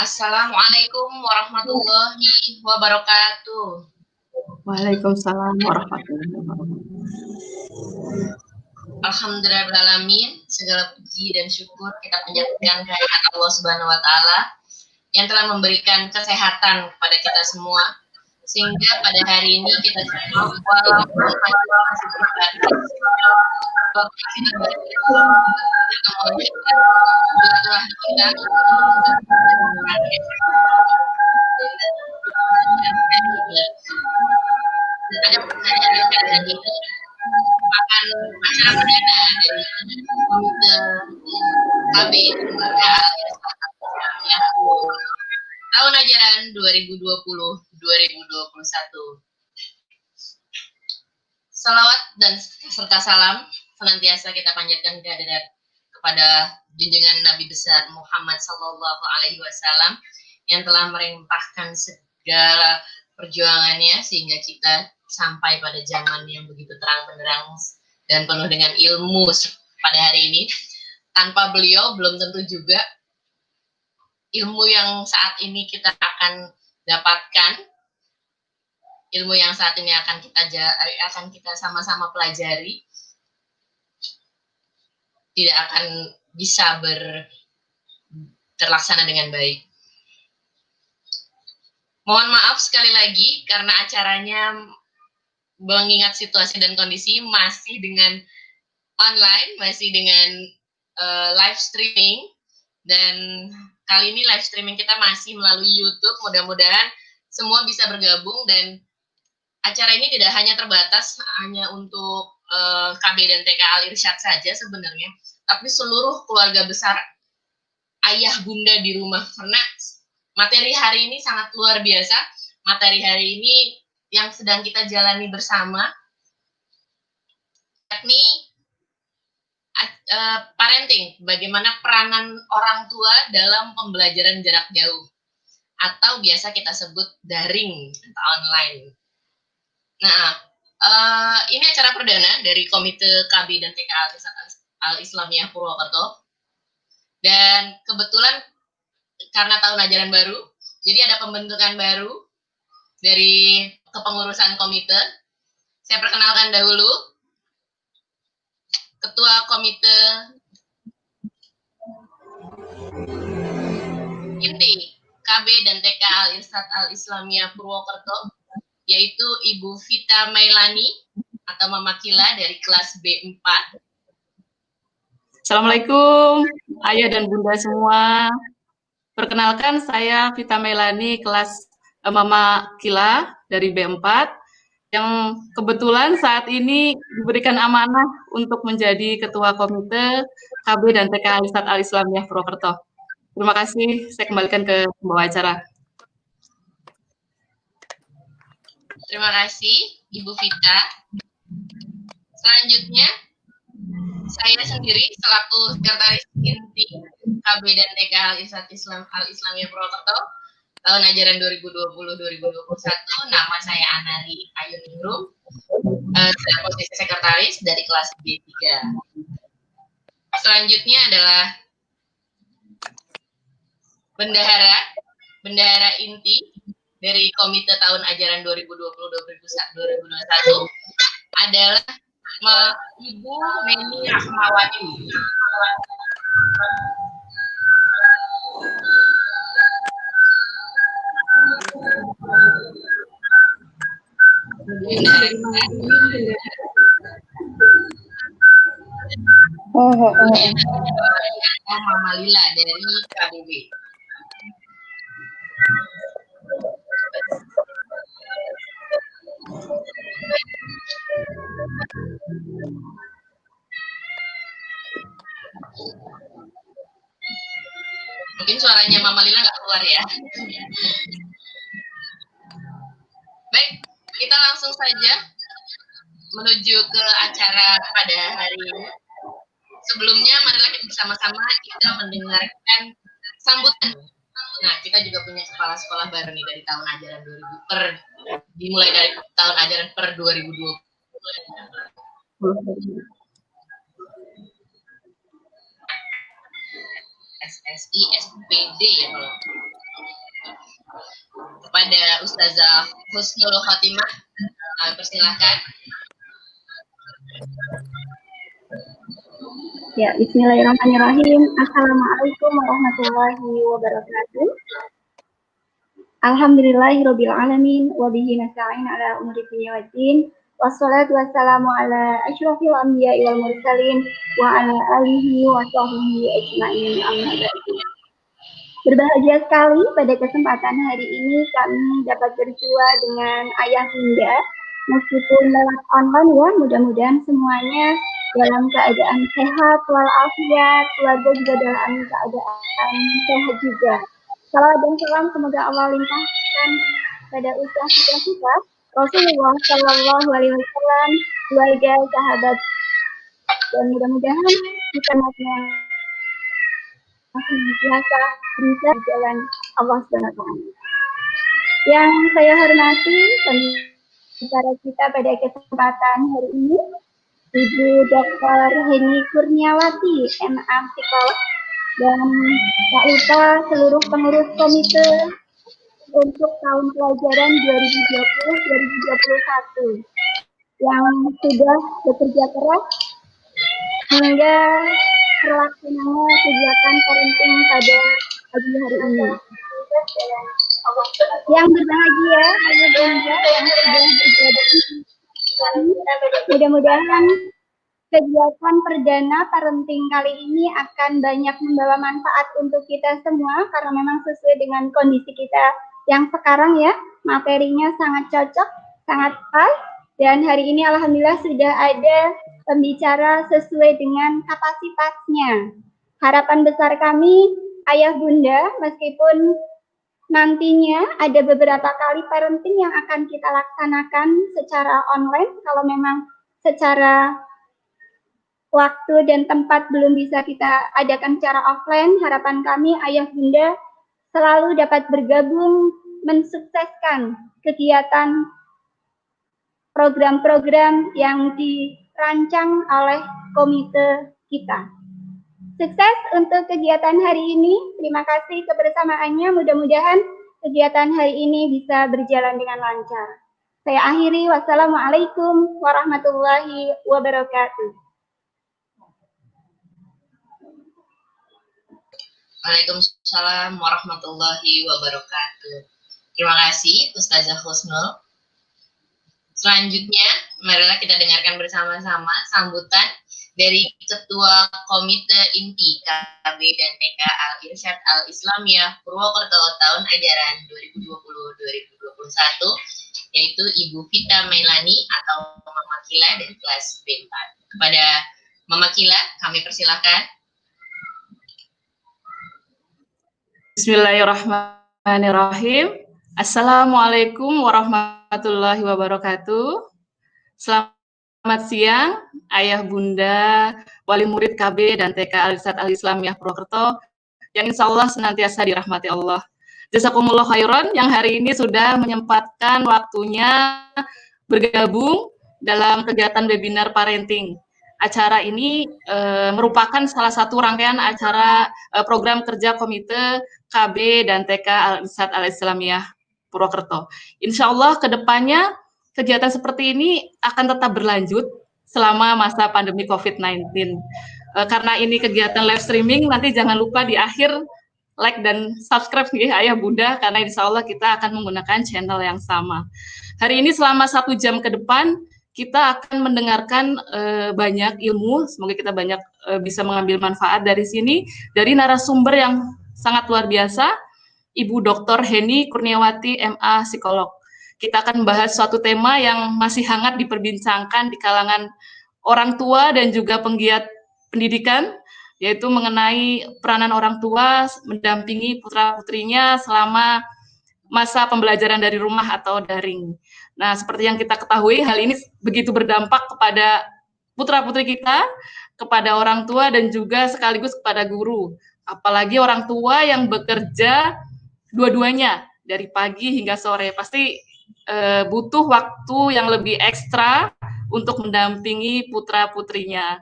Assalamualaikum warahmatullahi wabarakatuh. Waalaikumsalam warahmatullahi wabarakatuh. Alhamdulillahirrahmanirrahim. Segala puji dan syukur kita panjatkan kehadirat Allah Subhanahu wa taala yang telah memberikan kesehatan kepada kita semua, sehingga pada hari ini kita semua walaupun masih berbaris ada pertanyaan ini merupakan acara perdana dari Komite KB tahun ajaran 2020-2021. Salawat dan serta salam senantiasa kita panjatkan kehadirat kepada junjungan Nabi besar Muhammad Sallallahu Alaihi Wasallam yang telah merintahkan segala perjuangannya sehingga kita sampai pada zaman yang begitu terang benderang dan penuh dengan ilmu pada hari ini. Tanpa beliau belum tentu juga ilmu yang saat ini kita akan dapatkan, ilmu yang saat ini akan kita sama-sama pelajari, tidak akan bisa terlaksana dengan baik. Mohon maaf sekali lagi karena acaranya mengingat situasi dan kondisi masih dengan online, masih dengan live streaming, dan kali ini live streaming kita masih melalui YouTube. Mudah-mudahan semua bisa bergabung dan acara ini tidak hanya terbatas hanya untuk KB dan TK Al Irsyad saja sebenarnya, tapi seluruh keluarga besar ayah bunda di rumah, karena materi hari ini sangat luar biasa. Materi hari ini yang sedang kita jalani bersama, yakni parenting, bagaimana peranan orang tua dalam pembelajaran jarak jauh, atau biasa kita sebut daring atau online. Nah, ini acara perdana dari Komite KB dan TK Al Islamiyah Purwokerto, dan kebetulan karena tahun ajaran baru, jadi ada pembentukan baru dari kepengurusan komite. Saya perkenalkan dahulu Ketua Komite Inti KB dan TK Al Irsyad Al Islamiyah Purwokerto, yaitu Ibu Vita Mailani atau Mama Kila dari kelas B4. Assalamualaikum ayah dan bunda semua. Perkenalkan, saya Vita Mailani, kelas Mama Kila dari B4, yang kebetulan saat ini diberikan amanah untuk menjadi Ketua Komite KB dan TK Al Irsyad Al Islamiyah Purwokerto. Terima kasih, saya kembalikan ke pembawa acara. Terima kasih, Ibu Vita. Selanjutnya, saya sendiri selaku Sekretaris Inti KB dan TK Al Irsyad Al Islamiyah Purwokerto tahun ajaran 2020-2021. Nama saya Anari Ayuningrum, posisi sekretaris dari kelas B3. Selanjutnya adalah Bendahara Inti dari Komite tahun ajaran 2020-2021 adalah Ibu Neni Rahmawati. Mama Lila dari KBB. Mungkin suaranya Mama Lila nggak keluar ya. Baik, kita langsung saja menuju ke acara pada hari ini. Sebelumnya, marilah kita bersama-sama kita mendengarkan sambutan. Nah, kita juga punya kepala sekolah baru nih dari tahun ajaran 2000 dimulai dari tahun ajaran per 2020. SSI SPD ya kalau kepada Ustazah Husnul Khotimah. Persilahkan. Ya, bismillahirrahmanirrahim. Assalamualaikum warahmatullahi wabarakatuh. Alhamdulillahirabbil alamin wa bihi nasta'in ala umuri dunya waddin. Wassalatu wassalamu ala asyrofil anbiya'i wal mursalin wa ala alihi wa sahbihi ajma'in amma ba'du. Berbahagia sekali pada kesempatan hari ini kami dapat berjumpa dengan Ayah Bunda, meskipun lewat online ya, mudah-mudahan semuanya dalam keadaan sehat walafiat, keluarga juga dalam keadaan sehat juga. Salam dan salam semoga Allah limpahkan pada usaha kita, Rasulullah Shallallahu Alaihi Wasallam, keluarga, sahabat, dan mudah-mudahan kita masih biasa bisa jalan Allah SWT. Yang saya hormati pembicara kita pada kesempatan hari ini, Ibu Dr. Heni Kurniawati, MA Psikolog, dan tak lupa seluruh pengurus komite untuk tahun pelajaran 2020-2021 yang sudah bekerja keras hingga terlaksananya kegiatan parenting pada pagi hari ini. Yang berbahagia ayah bunda yang sudah bergabung, mudah-mudahan kegiatan perdana parenting kali ini akan banyak membawa manfaat untuk kita semua karena memang sesuai dengan kondisi kita yang sekarang ya, materinya sangat cocok, sangat pas, dan hari ini alhamdulillah sudah ada pembicara sesuai dengan kapasitasnya. Harapan besar kami, ayah bunda, meskipun nantinya ada beberapa kali parenting yang akan kita laksanakan secara online, kalau memang secara waktu dan tempat belum bisa kita adakan secara offline, harapan kami ayah bunda selalu dapat bergabung mensukseskan kegiatan program-program yang dirancang oleh komite kita. Sukses untuk kegiatan hari ini. Terima kasih kebersamaannya. Mudah-mudahan kegiatan hari ini bisa berjalan dengan lancar. Saya akhiri. Wassalamualaikum warahmatullahi wabarakatuh. Waalaikumsalam warahmatullahi wabarakatuh. Terima kasih Ustazah Husnul. Selanjutnya, marilah kita dengarkan bersama-sama sambutan dari Ketua Komite Inti KB dan TK Al-Irsyad Al-Islamiyah Purwokerto tahun ajaran 2020-2021, yaitu Ibu Vita Mailani atau Mama Kila dari kelas B4. Kepada Mama Kila, kami persilahkan. Bismillahirrahmanirrahim. Assalamualaikum warahmatullahi wabarakatuh. Selamat siang, ayah bunda, wali murid KB dan TK Al-Irsyad Al-Islamiyah Purwokerto, yang insya Allah senantiasa dirahmati Allah. Jazakumullah khairan yang hari ini sudah menyempatkan waktunya bergabung dalam kegiatan webinar parenting. Acara ini merupakan salah satu rangkaian acara program kerja komite KB dan TK Al-Irsyad Al-Islamiyah Purwokerto. Insya Allah ke depannya kegiatan seperti ini akan tetap berlanjut selama masa pandemi COVID-19. Karena ini kegiatan live streaming, nanti jangan lupa di akhir like dan subscribe ya ayah bunda, karena insya Allah kita akan menggunakan channel yang sama. Hari ini selama 1 jam ke depan, kita akan mendengarkan banyak ilmu, semoga kita banyak bisa mengambil manfaat dari sini, dari narasumber yang sangat luar biasa, Ibu Dr. Heni Kurniawati, MA Psikolog. Kita akan membahas suatu tema yang masih hangat diperbincangkan di kalangan orang tua dan juga penggiat pendidikan, yaitu mengenai peranan orang tua mendampingi putra-putrinya selama masa pembelajaran dari rumah atau daring. Nah, seperti yang kita ketahui, hal ini begitu berdampak kepada putra-putri kita, kepada orang tua, dan juga sekaligus kepada guru. Apalagi orang tua yang bekerja dua-duanya, dari pagi hingga sore, pasti butuh waktu yang lebih ekstra untuk mendampingi putra-putrinya.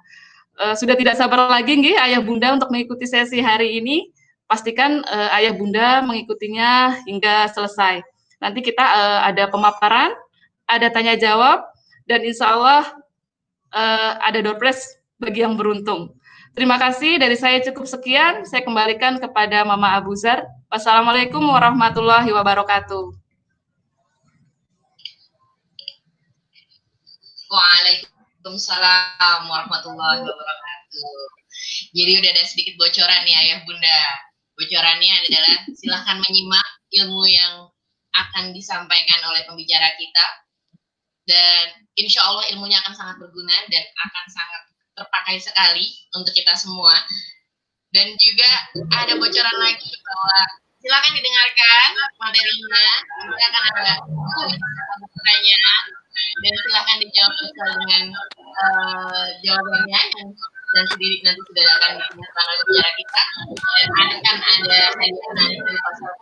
Sudah tidak sabar lagi nggih ayah bunda untuk mengikuti sesi hari ini. Pastikan ayah bunda mengikutinya hingga selesai. Nanti kita ada pemaparan, ada tanya jawab, dan insya Allah ada door prize bagi yang beruntung. Terima kasih, dari saya cukup sekian. Saya kembalikan kepada Mama Abuzar. Wassalamualaikum warahmatullahi wabarakatuh. Waalaikumsalam warahmatullahi wabarakatuh. Jadi udah ada sedikit bocoran nih Ayah Bunda. Bocorannya adalah silahkan menyimak ilmu yang akan disampaikan oleh pembicara kita. Dan insya Allah ilmunya akan sangat berguna dan akan sangat terpakai sekali untuk kita semua. Dan juga ada bocoran lagi bahwa silakan didengarkan materinya, nanti akan ada pertanyaan dan silakan dijawab sesuai dengan jawabannya dan sendiri nanti sudah akan ditanyakan oleh pembicara kita dan akan ada hadiah nanti dari pasar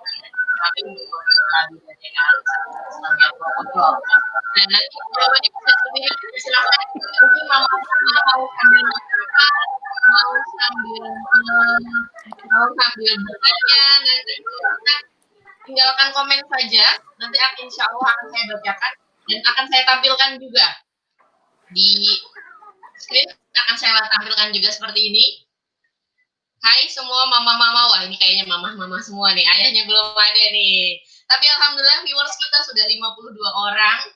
kami untuk dan nanti jawabannya bisa sendiri silakan mungkin mau sambil mau sambil bertanya nanti tinggalkan komen saja nanti insya Allah akan saya bacakan dan akan saya tampilkan juga di screen akan saya tampilkan juga seperti ini. Hai semua mama-mama, wah ini kayaknya mama-mama semua nih, ayahnya belum ada nih. Tapi alhamdulillah viewers kita sudah 52 orang,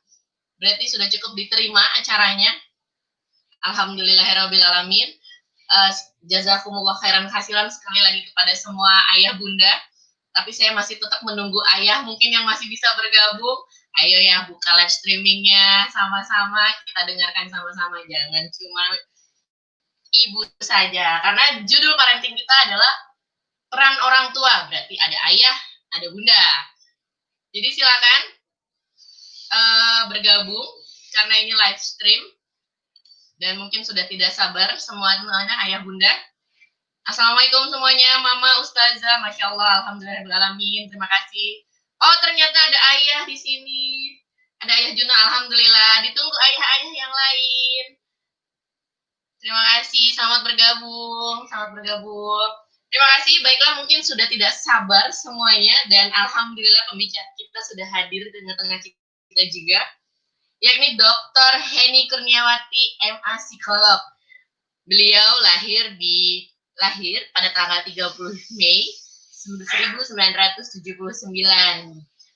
berarti sudah cukup diterima acaranya. Alhamdulillahirabbil alamin. Jazakumullah khairan khasiran sekali lagi kepada semua ayah bunda. Tapi saya masih tetap menunggu ayah mungkin yang masih bisa bergabung. Ayo ya buka live streamingnya sama-sama, kita dengarkan sama-sama, jangan cuma ibu saja. Karena judul parenting kita adalah peran orang tua, berarti ada ayah, ada bunda. Jadi silakan bergabung karena ini live stream dan mungkin sudah tidak sabar semuanya ayah bunda. Assalamualaikum semuanya, Mama, Ustazah, Masya Allah, Alhamdulillahirrahmanirrahim, terima kasih. Oh, ternyata ada ayah di sini. Ada ayah Juna, Alhamdulillah. Ditunggu ayah-ayah yang lain. Terima kasih, selamat bergabung, selamat bergabung. Terima kasih, baiklah mungkin sudah tidak sabar semuanya. Dan Alhamdulillah pembicara kita sudah hadir di tengah-tengah kita juga. Yakni Dr. Heni Kurniawati, MA Psikolog. Beliau lahir pada tanggal 30 Mei 1979,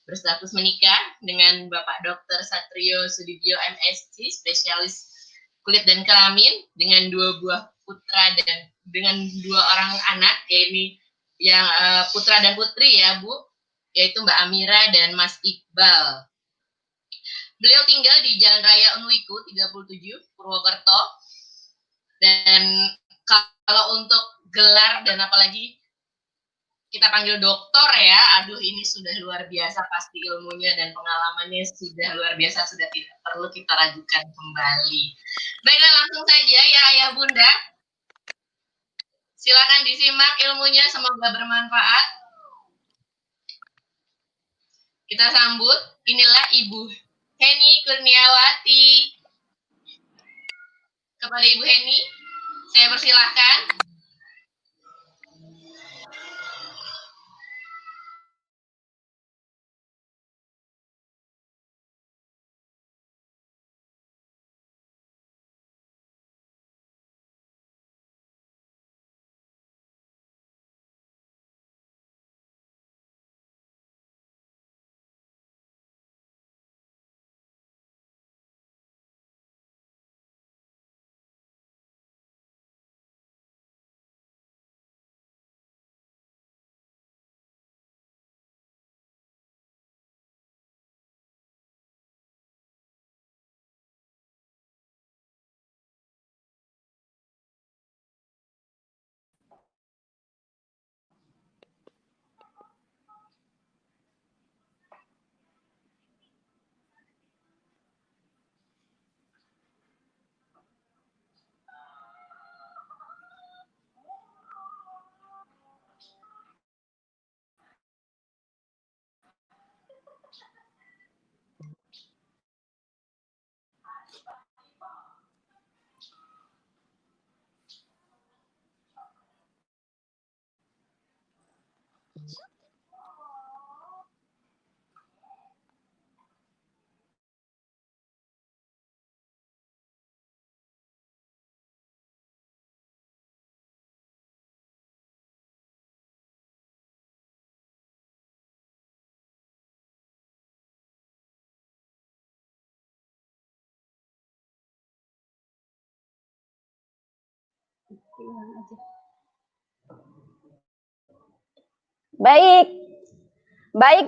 berstatus menikah dengan Bapak Dr. Satrio Sudibyo MSc, spesialis kulit dan kelamin, dengan 2 buah putra dan dengan 2 orang anak, yaitu yang putra dan putri ya Bu, yaitu Mbak Amira dan Mas Iqbal. Beliau tinggal di Jalan Raya Unwiku 37 Purwokerto. Dan kalau untuk gelar dan apalagi kita panggil doktor ya, aduh ini sudah luar biasa pasti ilmunya dan pengalamannya sudah luar biasa, sudah tidak perlu kita ragukan kembali. Baiklah langsung saja ya ayah bunda, silakan disimak ilmunya, semoga bermanfaat. Kita sambut, inilah Ibu Heni Kurniawati. Kepada Ibu Heni, saya persilahkan. Baik. Baik,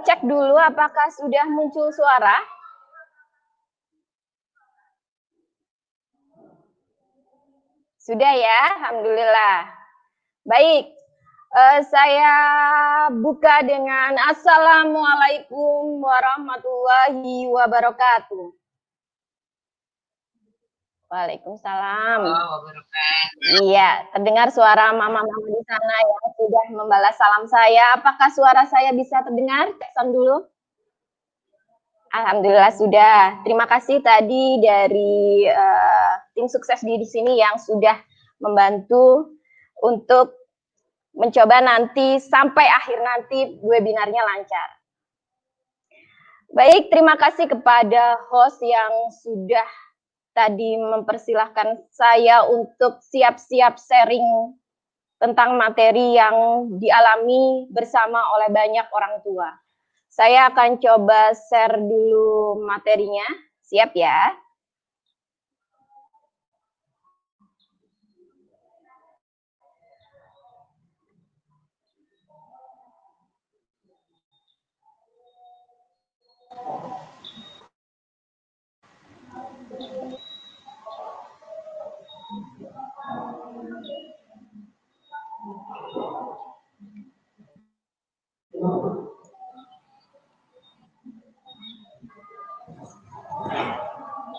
cek dulu apakah sudah muncul suara. Sudah ya, alhamdulillah. Baik, saya buka dengan Assalamualaikum warahmatullahi wabarakatuh. Waalaikumsalam. Iya, terdengar suara mama-mama di sana yang sudah membalas salam saya. Apakah suara saya bisa terdengar? Cekson dulu. Alhamdulillah sudah. Terima kasih tadi dari tim sukses di sini yang sudah membantu untuk mencoba nanti sampai akhir nanti webinarnya lancar. Baik, terima kasih kepada host yang sudah tadi mempersilahkan saya untuk siap-siap sharing tentang materi yang dialami bersama oleh banyak orang tua. Saya akan coba share dulu materinya. Siap ya?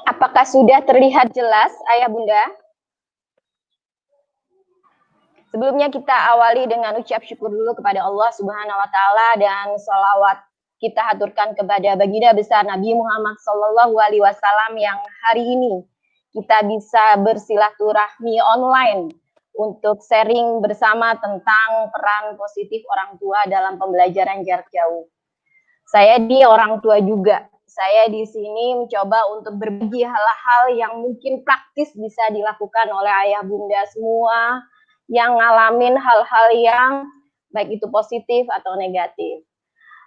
Apakah sudah terlihat jelas, Ayah Bunda? Sebelumnya kita awali dengan ucap syukur dulu kepada Allah Subhanahu wa Ta'ala dan sholawat kita haturkan kepada baginda besar Nabi Muhammad SAW yang hari ini kita bisa bersilaturahmi online untuk sharing bersama tentang peran positif orang tua dalam pembelajaran jarak jauh. Saya di orang tua juga. Saya di sini mencoba untuk berbagi hal-hal yang mungkin praktis bisa dilakukan oleh ayah bunda semua yang ngalamin hal-hal yang baik itu positif atau negatif.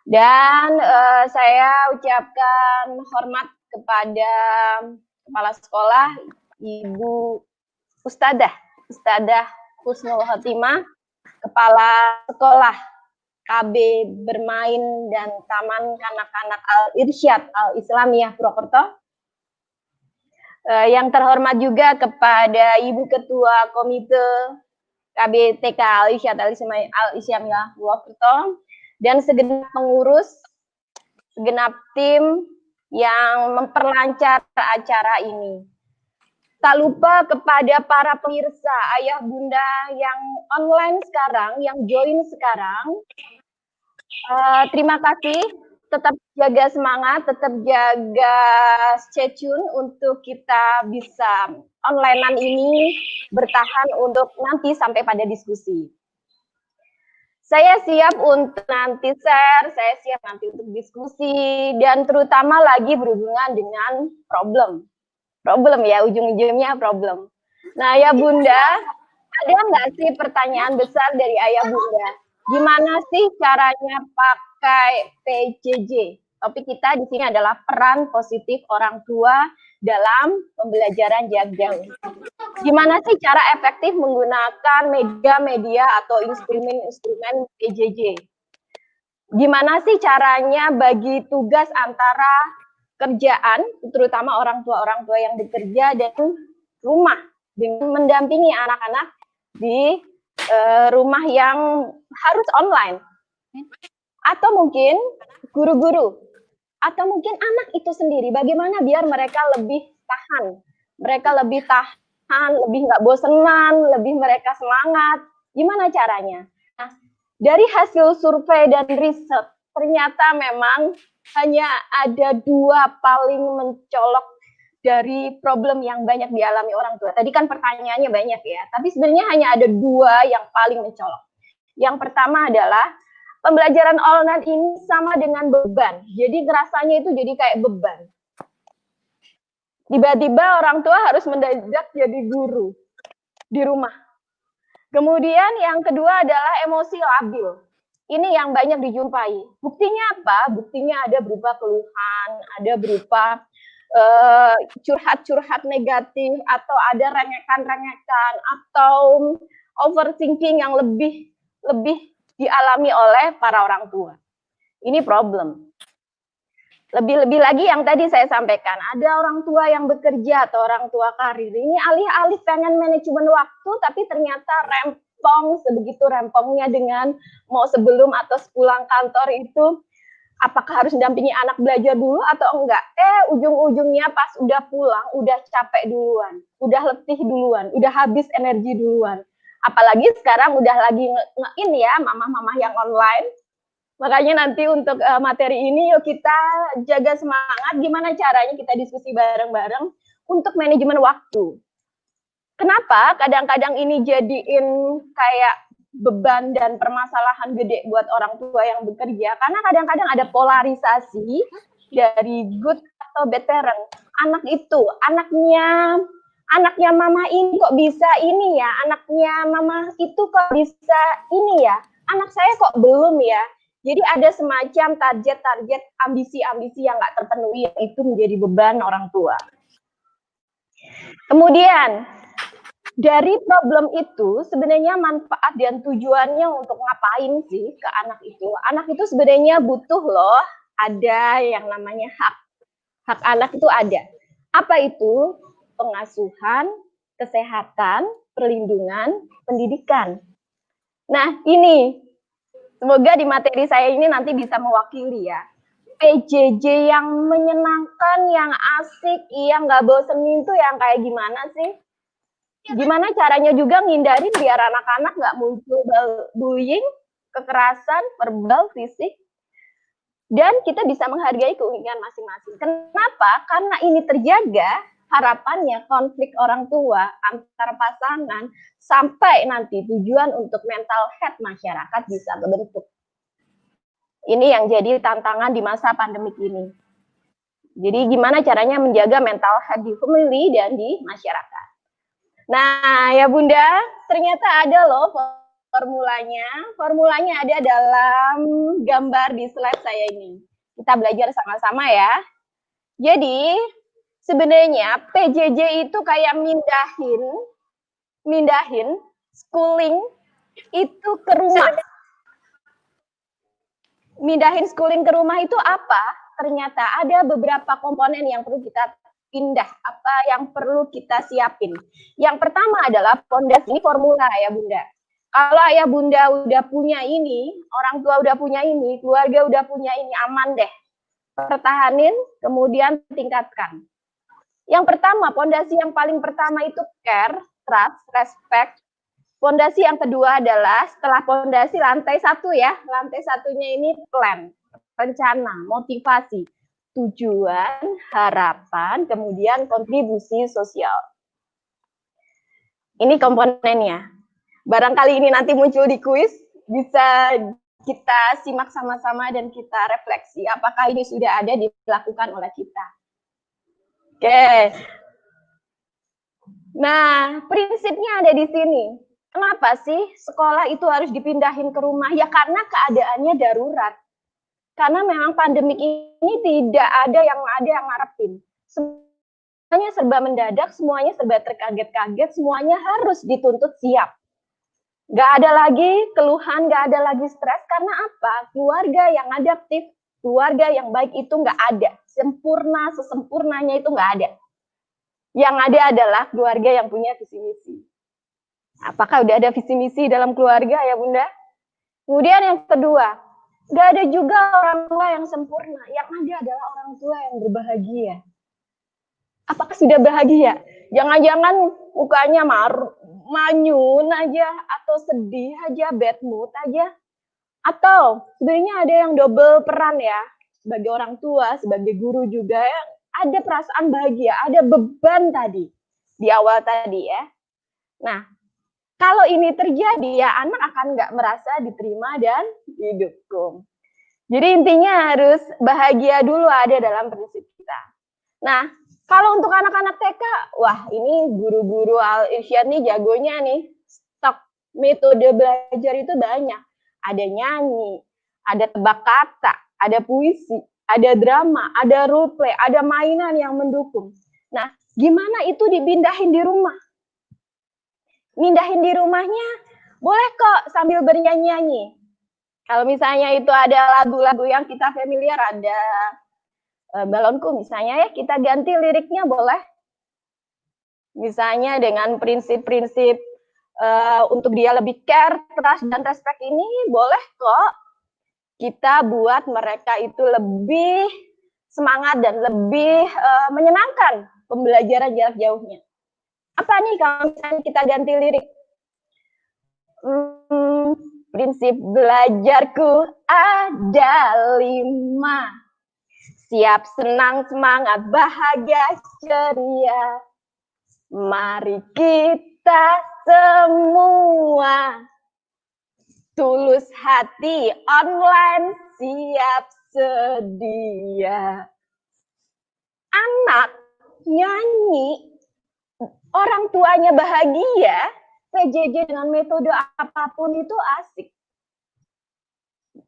Dan saya ucapkan hormat kepada kepala sekolah, Ibu Ustadzah Husnul Khotimah, kepala sekolah KB Bermain dan Taman Kanak-Kanak Al-Irsyad Al-Islamiyah Purwokerto. Yang terhormat juga kepada Ibu Ketua Komite KBTK Al-Irsyad Al-Islamiyah Purwokerto dan segenap pengurus, segenap tim yang memperlancar acara ini. Tak lupa kepada para pemirsa, ayah bunda yang online sekarang, yang join sekarang, terima kasih, tetap jaga semangat, tetap jaga stay tune untuk kita bisa onlinean ini bertahan untuk nanti sampai pada diskusi. Saya siap untuk nanti share, saya siap nanti untuk diskusi, dan terutama lagi berhubungan dengan problem ya, ujung-ujungnya problem. Nah, Ayah Bunda, ada nggak sih pertanyaan besar dari Ayah Bunda? Gimana sih caranya pakai PJJ? Topik kita di sini adalah peran positif orang tua dalam pembelajaran jarak jauh. Gimana sih cara efektif menggunakan media-media atau instrumen-instrumen PJJ? Gimana sih caranya bagi tugas antara kerjaan, terutama orang tua yang bekerja dan rumah, dengan mendampingi anak-anak di rumah yang harus online, atau mungkin guru-guru, atau mungkin anak itu sendiri, bagaimana biar mereka lebih tahan, lebih nggak bosenan, lebih mereka semangat, gimana caranya? Nah, dari hasil survei dan riset, ternyata memang hanya ada dua paling mencolok dari problem yang banyak dialami orang tua. Tadi kan pertanyaannya banyak ya, tapi sebenarnya hanya ada dua yang paling mencolok. Yang pertama adalah pembelajaran online ini sama dengan beban. Jadi rasanya itu jadi kayak beban. Tiba-tiba orang tua harus mendadak jadi guru di rumah. Kemudian yang kedua adalah emosi labil. Ini yang banyak dijumpai. Buktinya apa? Buktinya ada berupa keluhan, ada berupa curhat-curhat negatif, atau ada rengekan-rengekan, atau overthinking yang lebih dialami oleh para orang tua. Ini problem. Lebih-lebih lagi yang tadi saya sampaikan, ada orang tua yang bekerja atau orang tua karir. Ini alih-alih pengen manajemen waktu, tapi ternyata rempong, sebegitu rempongnya dengan mau sebelum atau sepulang kantor itu, apakah harus mendampingi anak belajar dulu atau enggak? Ujung-ujungnya pas udah pulang, udah capek duluan, udah letih duluan, udah habis energi duluan. Apalagi sekarang udah lagi nge-in ya, mama-mama yang online. Makanya nanti untuk materi ini yuk kita jaga semangat, gimana caranya kita diskusi bareng-bareng untuk manajemen waktu. Kenapa kadang-kadang ini jadiin kayak beban dan permasalahan gede buat orang tua yang bekerja? Karena kadang-kadang ada polarisasi dari good atau bad parent. Anak itu, anaknya mama ini kok bisa ini ya, anaknya mama itu kok bisa ini ya, anak saya kok belum ya. Jadi ada semacam target-target, ambisi-ambisi yang nggak terpenuhi, yang itu menjadi beban orang tua. Kemudian, dari problem itu, sebenarnya manfaat dan tujuannya untuk ngapain sih ke anak itu? Anak itu sebenarnya butuh loh, ada yang namanya hak. Hak anak itu ada. Apa itu? Pengasuhan, kesehatan, perlindungan, pendidikan. Nah, ini semoga di materi saya ini nanti bisa mewakili ya. PJJ yang menyenangkan, yang asik, yang nggak bosenin tuh yang kayak gimana sih? Gimana caranya juga ngindarin biar anak-anak nggak muncul bullying, kekerasan, verbal, fisik. Dan kita bisa menghargai keinginan masing-masing. Kenapa? Karena ini terjaga, harapannya konflik orang tua antar pasangan sampai nanti tujuan untuk mental health masyarakat bisa terbentuk. Ini yang jadi tantangan di masa pandemik ini. Jadi gimana caranya menjaga mental health di family dan di masyarakat. Nah ya Bunda, ternyata ada loh formulanya. Formulanya ada dalam gambar di slide saya ini. Kita belajar sama-sama ya. Jadi sebenarnya PJJ itu kayak mindahin schooling itu ke rumah. Mindahin schooling ke rumah itu apa? Ternyata ada beberapa komponen yang perlu kita pindah, apa yang perlu kita siapin. Yang pertama adalah fondasi, ini formula ya Bunda. Kalau ayah Bunda udah punya ini, orang tua udah punya ini, keluarga udah punya ini, aman deh. Pertahanin, kemudian tingkatkan. Yang pertama, fondasi yang paling pertama itu care, trust, respect. Fondasi yang kedua adalah setelah fondasi lantai satu ya, lantai satunya ini plan, rencana, motivasi, tujuan, harapan, kemudian kontribusi sosial. Ini komponennya. Barangkali ini nanti muncul di kuis, bisa kita simak sama-sama dan kita refleksi apakah ini sudah ada dilakukan oleh kita. Oke. Nah, prinsipnya ada di sini. Kenapa sih sekolah itu harus dipindahin ke rumah? Ya karena keadaannya darurat. Karena memang pandemik ini tidak ada yang ngarepin. Semuanya serba mendadak, semuanya serba terkaget-kaget, semuanya harus dituntut siap. Gak ada lagi keluhan, gak ada lagi stres. Karena apa? Keluarga yang adaptif, keluarga yang baik itu gak ada. Sempurna, sesempurnanya itu gak ada. Yang ada adalah keluarga yang punya visi misi. Apakah udah ada visi misi dalam keluarga ya Bunda? Kemudian yang kedua, gak ada juga orang tua yang sempurna. Yang ada adalah orang tua yang berbahagia. Apakah sudah bahagia? Jangan-jangan mukanya manyun aja, atau sedih aja, bad mood aja. Atau sebenarnya ada yang double peran ya, sebagai orang tua, sebagai guru juga ya, ada perasaan bahagia, ada beban tadi, di awal tadi ya. Nah, kalau ini terjadi ya anak akan nggak merasa diterima dan didukung. Jadi intinya harus bahagia dulu ada dalam prinsip kita. Nah, kalau untuk anak-anak TK, wah ini guru-guru Al-Irsyad nih jagonya nih. Stok metode belajar itu banyak. Ada nyanyi, ada tebak kata, ada puisi, ada drama, ada role play, ada mainan yang mendukung. Nah, gimana itu dipindahin di rumah? Mindahin di rumahnya boleh kok sambil bernyanyi-nyanyi. Kalau misalnya itu ada lagu-lagu yang kita familiar, ada Balonku misalnya ya, kita ganti liriknya boleh. Misalnya dengan prinsip-prinsip untuk dia lebih care, trust, dan respect ini boleh kok kita buat mereka itu lebih semangat dan lebih menyenangkan pembelajaran jarak jauhnya. Apa nih kalau misalnya kita ganti lirik? Prinsip belajarku ada 5. Siap, senang, semangat, bahagia, ceria. Mari kita semua tulus hati, online, siap sedia. Anak nyanyi, orang tuanya bahagia, PJJ dengan metode apapun itu asik.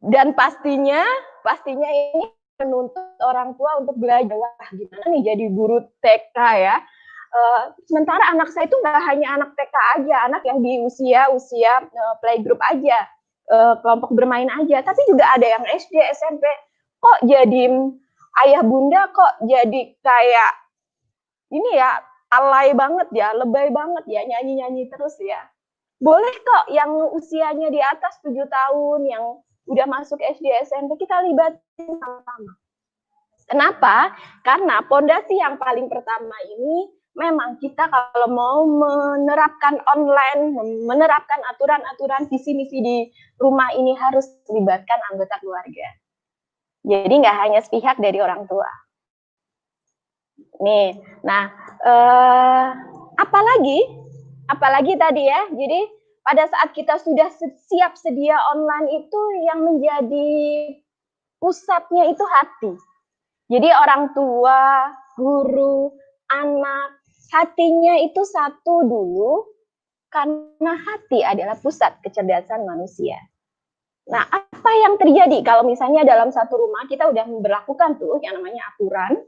Dan pastinya ini menuntut orang tua untuk belajar. Wah, gimana nih jadi guru TK ya? Sementara anak saya itu nggak hanya anak TK aja, anak yang di usia playgroup aja, kelompok bermain aja, tapi juga ada yang SD, SMP. Kok jadi ayah bunda kok jadi kayak ini ya, alay banget ya, lebay banget ya, nyanyi-nyanyi terus ya. Boleh kok yang usianya di atas 7 tahun, yang udah masuk SD, SMP, kita libatin sama-sama. Kenapa? Karena pondasi yang paling pertama ini memang kita kalau mau menerapkan online, menerapkan aturan-aturan visi misi di rumah ini harus melibatkan anggota keluarga. Jadi nggak hanya sepihak dari orang tua. Nih, nah apalagi tadi ya. Jadi pada saat kita sudah siap sedia online itu yang menjadi pusatnya itu hati. Jadi orang tua, guru, anak, hatinya itu satu dulu, karena hati adalah pusat kecerdasan manusia. Nah, apa yang terjadi kalau misalnya dalam satu rumah kita udah memberlakukan tuh yang namanya aturan,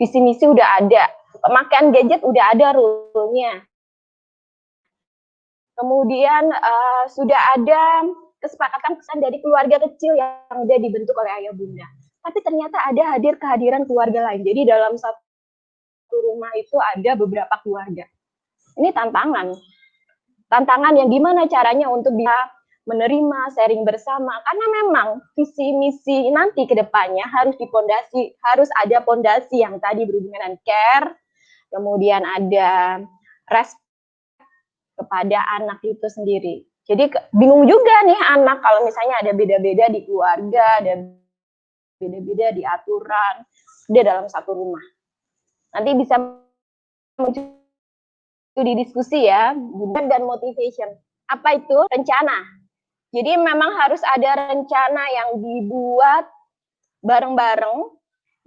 visi misi udah ada, pemakaian gadget udah ada rule-nya. Kemudian sudah ada kesepakatan pesan dari keluarga kecil yang udah dibentuk oleh ayah bunda. Tapi ternyata ada kehadiran keluarga lain. Jadi dalam satu rumah itu ada beberapa keluarga. Ini tantangan. Tantangan yang gimana caranya untuk bisa menerima, sharing bersama. Karena memang visi misi nanti ke depannya harus dipondasi, harus ada pondasi yang tadi berhubungan dengan care, kemudian ada respect kepada anak itu sendiri. Jadi bingung juga nih anak kalau misalnya ada beda-beda di keluarga, ada beda-beda di aturan, dia dalam satu rumah. Nanti bisa muncul di diskusi ya, dan motivation. Apa itu? Rencana. Jadi memang harus ada rencana yang dibuat bareng-bareng.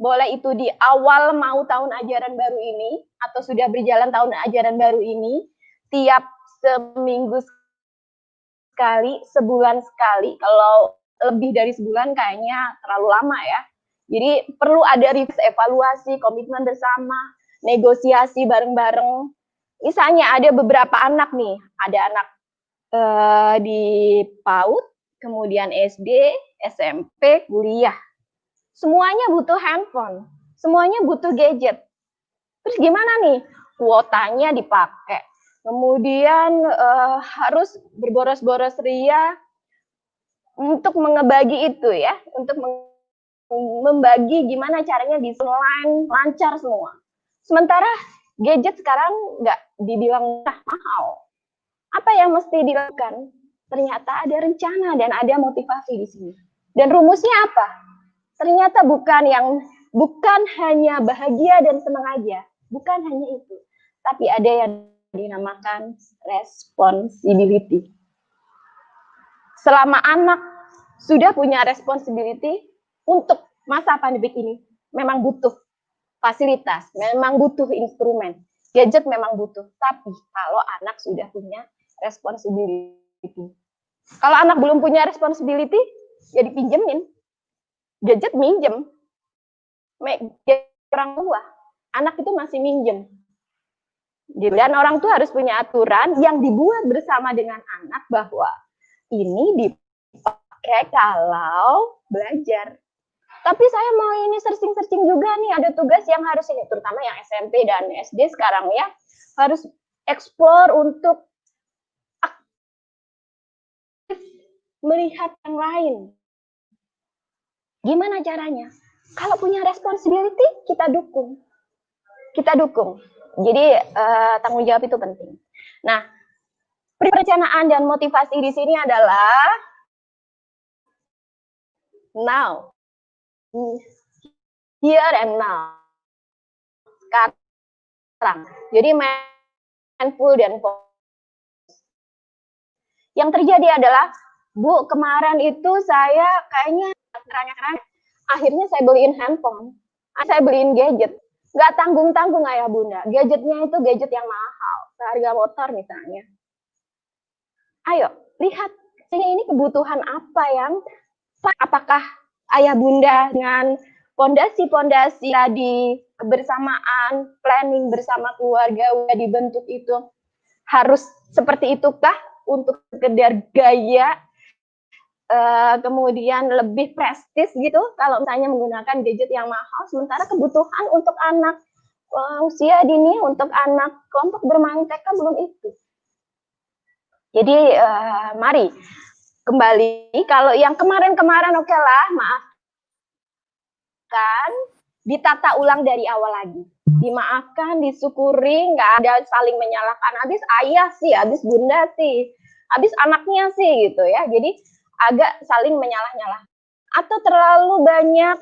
Boleh itu di awal mau tahun ajaran baru ini, atau sudah berjalan tahun ajaran baru ini, tiap seminggu sekali, sebulan sekali. Kalau lebih dari sebulan kayaknya terlalu lama ya. Jadi perlu ada evaluasi, komitmen bersama, negosiasi bareng-bareng. Misalnya ada beberapa anak nih, ada anak di PAUD, kemudian SD, SMP, kuliah. Semuanya butuh handphone, semuanya butuh gadget. Terus gimana nih? Kuotanya dipakai. Kemudian harus berboros-boros ria untuk mengebagi itu ya, untuk membagi gimana caranya bisa online lancar semua. Sementara gadget sekarang nggak dibilang mahal. Apa yang mesti dilakukan? Ternyata ada rencana dan ada motivasi di sini. Dan rumusnya apa? Ternyata bukan hanya bahagia dan senang aja, bukan hanya itu, tapi ada yang dinamakan responsibility. Selama anak sudah punya responsibility untuk masa pandemi ini, memang butuh fasilitas, memang butuh instrumen, gadget memang butuh. Tapi kalau anak sudah punya responsibility, kalau anak belum punya responsibility, ya dipinjemin, gadget minjem. orang tua, anak itu masih minjem. Dan orang tua harus punya aturan yang dibuat bersama dengan anak bahwa ini dipakai kalau belajar. Tapi saya mau ini searching juga nih, ada tugas yang harus ini, terutama yang SMP dan SD sekarang ya, harus explore untuk melihat yang lain. Gimana caranya? Kalau punya responsibility, kita dukung. Jadi tanggung jawab itu penting. Nah, perencanaan dan motivasi di sini adalah now, here and now. Sekarang. Jadi mindful dan fokus. Yang terjadi adalah, Bu, kemarin itu saya kayaknya keranya-keranya. Akhirnya saya beliin handphone, saya beliin gadget. Nggak tanggung-tanggung ayah bunda. Gadgetnya itu gadget yang mahal, seharga motor misalnya. Ayo, lihat ini kebutuhan apa yang, apakah ayah bunda dengan pondasi-pondasi tadi, kebersamaan, planning bersama keluarga udah dibentuk itu, harus seperti itukah untuk sekedar gaya, kemudian lebih prestis gitu kalau misalnya menggunakan gadget yang mahal, sementara kebutuhan untuk anak usia dini, untuk anak kelompok bermain TK belum itu. Jadi mari kembali, kalau yang kemarin-kemarin oke lah, maafkan, ditata ulang dari awal lagi. Dimaafkan, disyukuri, nggak ada saling menyalahkan, habis ayah sih, habis bunda sih, habis anaknya sih gitu ya. Jadi agak saling menyalah-nyalah. Atau terlalu banyak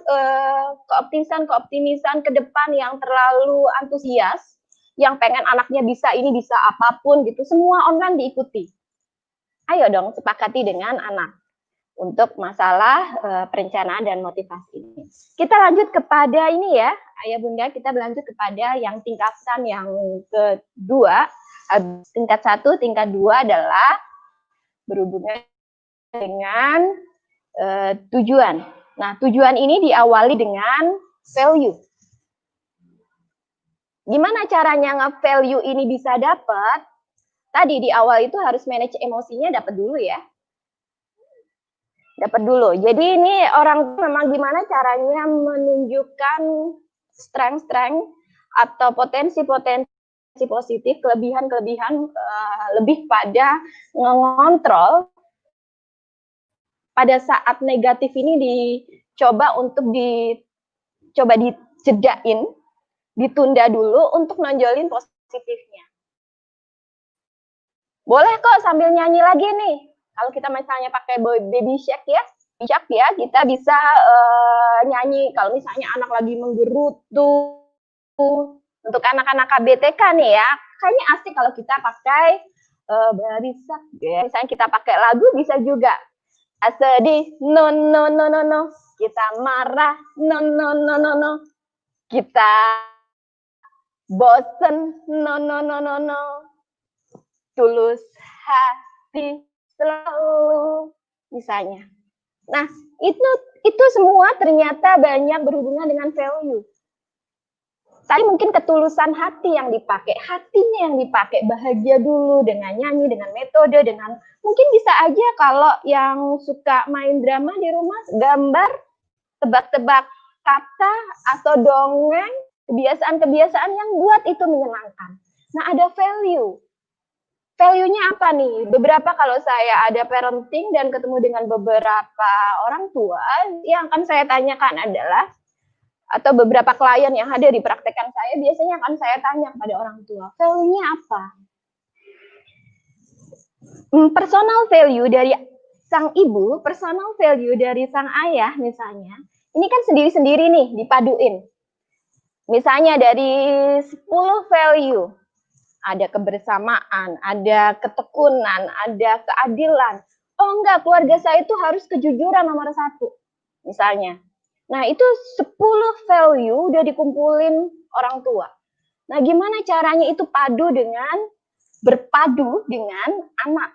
keoptimisan ke depan yang terlalu antusias, yang pengen anaknya bisa ini, bisa apapun gitu, semua online diikuti. Ayo dong sepakati dengan anak untuk masalah perencanaan dan motivasi ini. Kita lanjut kepada ini ya, ayah bunda, kita lanjut kepada yang tingkatan yang kedua. Tingkat 1, tingkat 2 adalah berhubungan dengan tujuan. Nah, tujuan ini diawali dengan value. Gimana caranya nge-value ini bisa dapat? Tadi di awal itu harus manage emosinya, dapat dulu ya. Dapat dulu. Jadi ini orang memang gimana caranya menunjukkan strength-strength atau potensi-potensi positif, kelebihan-kelebihan, lebih pada mengontrol. Pada saat negatif ini dicoba untuk dijedain, ditunda dulu untuk nonjolin positifnya. Boleh kok sambil nyanyi lagi nih. Kalau kita misalnya pakai baby shark ya, kita bisa nyanyi. Kalau misalnya anak lagi menggerutu, untuk anak-anak KBTK nih ya, kayaknya asik kalau kita pakai baby shark ya. Misalnya kita pakai lagu bisa juga. Sedih, no no no no no. Kita marah, no no no no no. Kita bosen, no no no no no. Tulus hati selalu, misalnya. Nah, itu semua ternyata banyak berhubungan dengan value. Tadi mungkin ketulusan hati yang dipakai, hatinya yang dipakai, bahagia dulu dengan nyanyi, dengan metode, dengan mungkin bisa aja kalau yang suka main drama di rumah, gambar, tebak-tebak kata atau dongeng, kebiasaan-kebiasaan yang buat itu menyenangkan. Nah, ada value. Value-nya apa nih? Beberapa kalau saya ada parenting dan ketemu dengan beberapa orang tua, yang akan saya tanyakan adalah, atau beberapa klien yang ada di praktekan saya, biasanya akan saya tanya kepada orang tua, value-nya apa? Personal value dari sang ibu, personal value dari sang ayah misalnya, ini kan sendiri-sendiri nih dipaduin. Misalnya dari 10 value, ada kebersamaan, ada ketekunan, ada keadilan. Oh enggak, keluarga saya itu harus kejujuran nomor 1, misalnya. Nah, itu 10 value udah dikumpulin orang tua. Nah, gimana caranya itu berpadu dengan anak?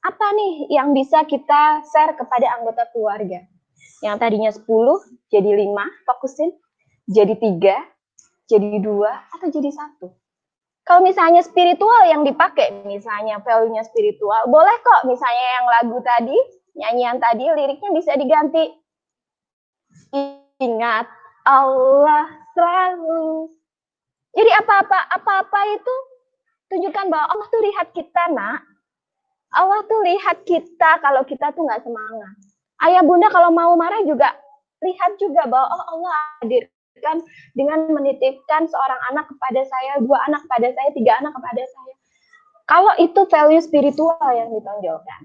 Apa nih yang bisa kita share kepada anggota keluarga? Yang tadinya 10 jadi 5, fokusin. jadi 3, jadi 2, atau jadi 1? Kalau misalnya spiritual yang dipakai, misalnya value-nya spiritual, boleh kok misalnya yang lagu tadi, nyanyian tadi, liriknya bisa diganti. Ingat Allah selalu. Jadi apa-apa itu tunjukkan bahwa Allah tuh lihat kita, nak. Allah tuh lihat kita kalau kita tuh nggak semangat. Ayah bunda kalau mau marah juga, lihat juga bahwa Allah hadirkan dengan menitipkan seorang anak kepada saya, 2 anak kepada saya, 3 anak kepada saya. Kalau itu value spiritual yang ditonjolkan.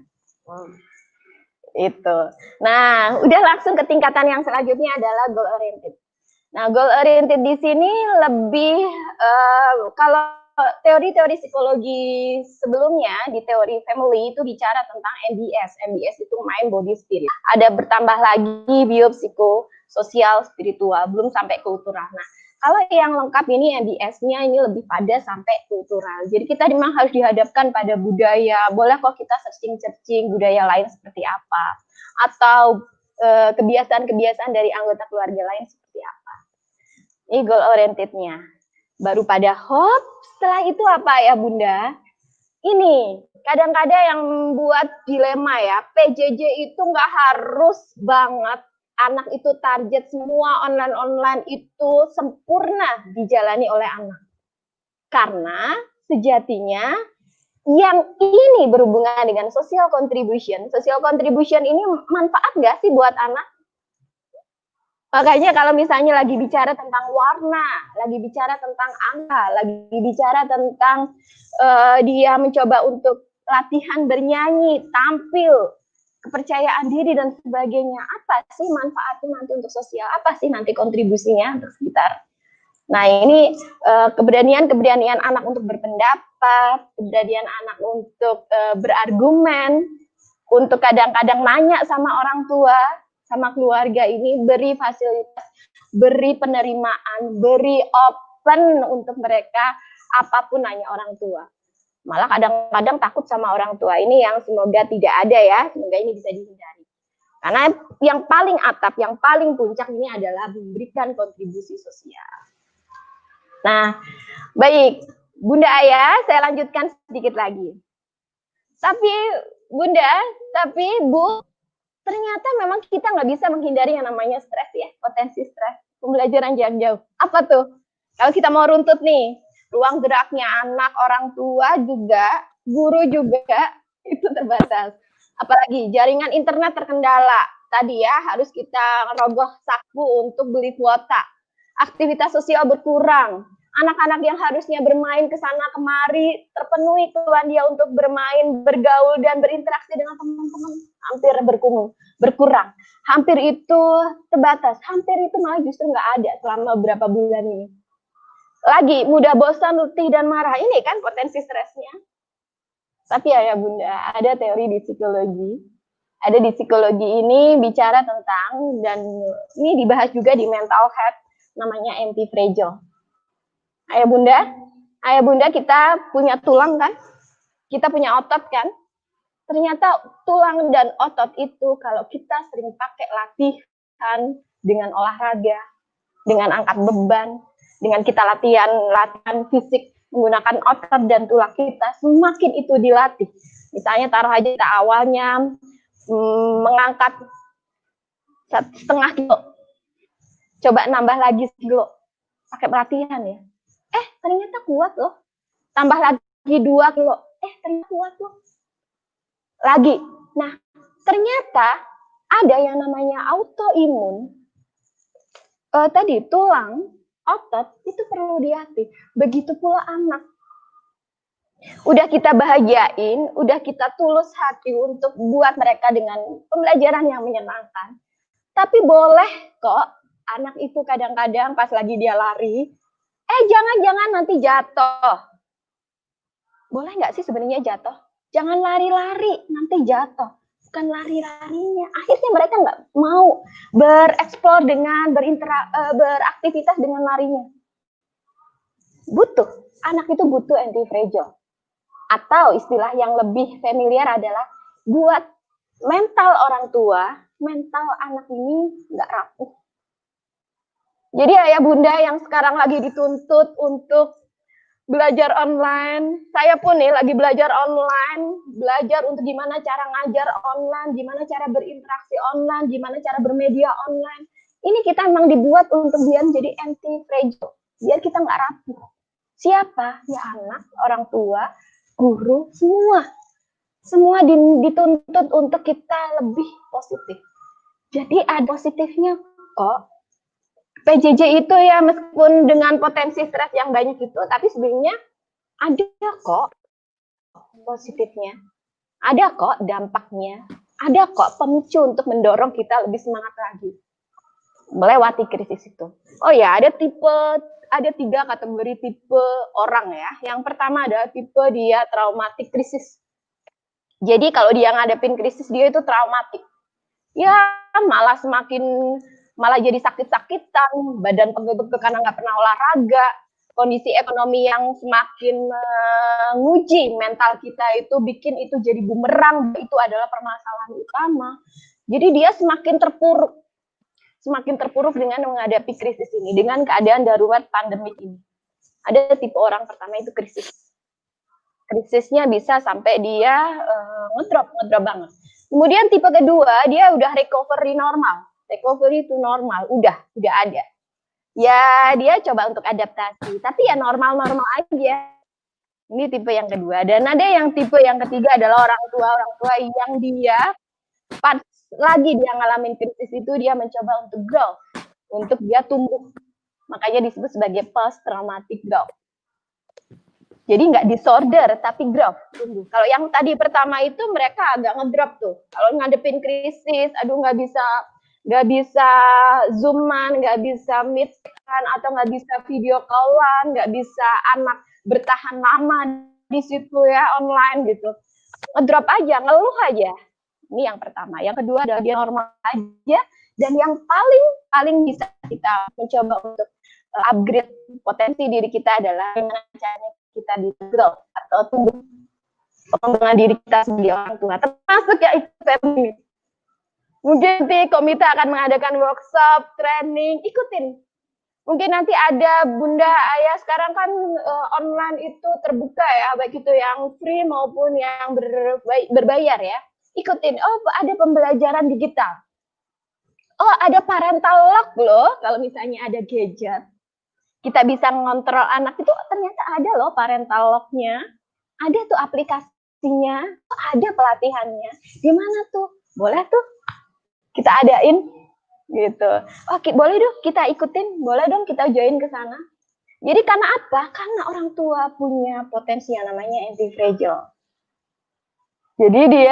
Itu. Nah, udah langsung ke tingkatan yang selanjutnya adalah goal oriented. Nah, goal oriented di sini lebih kalau teori-teori psikologi sebelumnya di teori family itu bicara tentang MBS. MBS itu mind, body, spirit. Ada bertambah lagi biopsikososial, spiritual, belum sampai kultural. Nah, kalau yang lengkap ini MBS-nya ini lebih pada sampai kultural. Jadi kita memang harus dihadapkan pada budaya. Boleh kok kita searching-searching budaya lain seperti apa. Atau kebiasaan-kebiasaan dari anggota keluarga lain seperti apa. Ini goal oriented-nya. Baru pada hop, setelah itu apa ya bunda? Ini, kadang-kadang yang buat dilema ya, PJJ itu nggak harus banget anak itu target semua online-online itu sempurna dijalani oleh anak. Karena sejatinya yang ini berhubungan dengan social contribution. Social contribution ini manfaat nggak sih buat anak? Makanya kalau misalnya lagi bicara tentang warna, lagi bicara tentang angka, lagi bicara tentang dia mencoba untuk latihan bernyanyi, tampil, kepercayaan diri dan sebagainya, apa sih manfaatnya nanti untuk sosial? Apa sih nanti kontribusinya untuk sekitar? Nah ini keberanian anak untuk berpendapat, keberanian anak untuk berargumen, untuk kadang-kadang nanya sama orang tua, sama keluarga ini, beri fasilitas, beri penerimaan, beri open untuk mereka apapun nanya orang tua. Malah kadang-kadang takut sama orang tua ini yang semoga tidak ada ya, semoga ini bisa dihindari. Karena yang paling atap, yang paling puncak ini adalah memberikan kontribusi sosial. Nah, baik, Bunda Ayah, saya lanjutkan sedikit lagi. Tapi Bunda, tapi Bu, ternyata memang kita nggak bisa menghindari yang namanya stres ya, potensi stres, pembelajaran jarak jauh. Apa tuh? Kalau kita mau runtut nih, ruang geraknya anak, orang tua juga, guru juga, itu terbatas. Apalagi jaringan internet terkendala. Tadi ya, harus kita rogoh saku untuk beli kuota. Aktivitas sosial berkurang. Anak-anak yang harusnya bermain ke sana kemari, terpenuhi kebutuhan dia untuk bermain, bergaul, dan berinteraksi dengan teman-teman, hampir berkurang. Hampir itu terbatas, hampir itu malah justru nggak ada selama beberapa bulan ini. Lagi, mudah bosan, letih, dan marah. Ini kan potensi stresnya. Tapi ya Bunda, ada teori di psikologi. Ada di psikologi ini bicara tentang, dan ini dibahas juga di mental health, namanya anti-fragile. Ayah Bunda kita punya tulang kan? Kita punya otot kan? Ternyata tulang dan otot itu kalau kita sering pakai latihan dengan olahraga, dengan angkat beban, dengan kita latihan fisik menggunakan otot dan tulang kita, semakin itu dilatih. Misalnya taruh aja kita awalnya mengangkat 1,5 kilo, coba nambah lagi 1 kilo, pakai pelatihan ya. Ternyata kuat loh. Tambah lagi 2 kilo. Ternyata kuat loh. Lagi. Nah, ternyata ada yang namanya autoimun. Tadi tulang, otot itu perlu dilatih. Begitu pula anak. Udah kita bahagiain, udah kita tulus hati untuk buat mereka dengan pembelajaran yang menyenangkan. Tapi boleh kok anak itu kadang-kadang pas lagi dia lari, jangan nanti jatuh. Boleh nggak sih sebenarnya jatuh? Jangan lari-lari, nanti jatuh. Bukan lari-larinya. Akhirnya mereka nggak mau bereksplor dengan beraktivitas dengan larinya. Anak itu butuh anti-fragile. Atau istilah yang lebih familiar adalah buat mental orang tua, mental anak ini nggak rapuh. Jadi ayah bunda yang sekarang lagi dituntut untuk belajar online, saya pun nih lagi belajar online, belajar untuk gimana cara ngajar online, gimana cara berinteraksi online, gimana cara bermedia online. Ini kita memang dibuat untuk biar jadi anti fragile, biar kita nggak rapuh. Siapa? Ya anak, orang tua, guru, semua dituntut untuk kita lebih positif. Jadi ada positifnya kok. PJJ itu ya meskipun dengan potensi stres yang banyak itu, tapi sebenarnya ada kok positifnya. Ada kok dampaknya. Ada kok pemicu untuk mendorong kita lebih semangat lagi melewati krisis itu. Oh ya, ada 3 kategori tipe orang ya. Yang pertama adalah tipe dia traumatik krisis. Jadi kalau dia ngadepin krisis dia itu traumatik. Ya malah jadi sakit-sakitan, badan pegel-pegel karena nggak pernah olahraga, kondisi ekonomi yang semakin menguji mental kita itu bikin itu jadi bumerang, itu adalah permasalahan utama. Jadi dia semakin terpuruk dengan menghadapi krisis ini, dengan keadaan darurat pandemik ini. Ada tipe orang pertama itu krisis. Krisisnya bisa sampai dia ngedrop banget. Kemudian tipe kedua, dia udah recovery normal. Recovery itu normal, udah ada. Ya, dia coba untuk adaptasi, tapi ya normal-normal aja. Ini tipe yang kedua. Dan ada yang tipe yang ketiga adalah orang tua yang dia pas lagi dia ngalamin krisis itu, dia mencoba untuk grow, untuk dia tumbuh. Makanya disebut sebagai post traumatic growth. Jadi nggak disorder, tapi growth, tumbuh. Kalau yang tadi pertama itu mereka agak ngedrop tuh. Kalau ngadepin krisis, aduh nggak bisa zooman, nggak bisa meet-an, atau nggak bisa video callan, nggak bisa anak bertahan lama di situ ya online gitu. Ngedrop aja, ngeluh aja. Ini yang pertama. Yang kedua adalah dia normal aja. Dan yang paling bisa kita mencoba untuk upgrade potensi diri kita adalah gimana caranya kita di grow atau tumbuh pengembangan diri kita sebagai orang tua, termasuk ya itu family. Mungkin nanti komite akan mengadakan workshop, training, ikutin. Mungkin nanti ada bunda ayah sekarang kan online itu terbuka ya, baik itu yang free maupun yang berbayar ya. Ikutin, oh ada pembelajaran digital. Oh ada parental lock loh, kalau misalnya ada gadget. Kita bisa ngontrol anak itu, ternyata ada loh parental lock-nya. Ada tuh aplikasinya, ada pelatihannya. Di mana tuh? Boleh tuh kita adain gitu. Oh, boleh dong kita ikutin, boleh dong kita join ke sana. Jadi karena apa? Karena orang tua punya potensi yang namanya anti-fragile. Jadi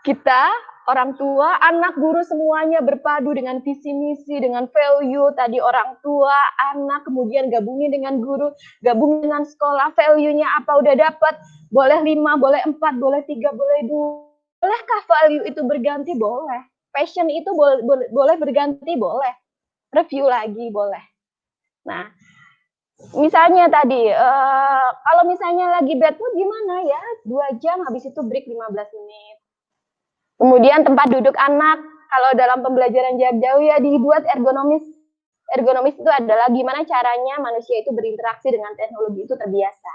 kita orang tua, anak, guru semuanya berpadu dengan visi misi, dengan value tadi orang tua, anak, kemudian gabungin dengan guru, gabungin dengan sekolah, value-nya apa udah dapat, boleh 5, boleh 4, boleh 3, boleh 2. Bolehkah value itu berganti? Boleh. Passion itu boleh berganti? Boleh. Review lagi? Boleh. Nah, misalnya tadi, kalau misalnya lagi bad mood gimana ya? 2 jam, habis itu break 15 menit. Kemudian tempat duduk anak, kalau dalam pembelajaran jarak jauh ya dibuat ergonomis. Ergonomis itu adalah gimana caranya manusia itu berinteraksi dengan teknologi itu terbiasa.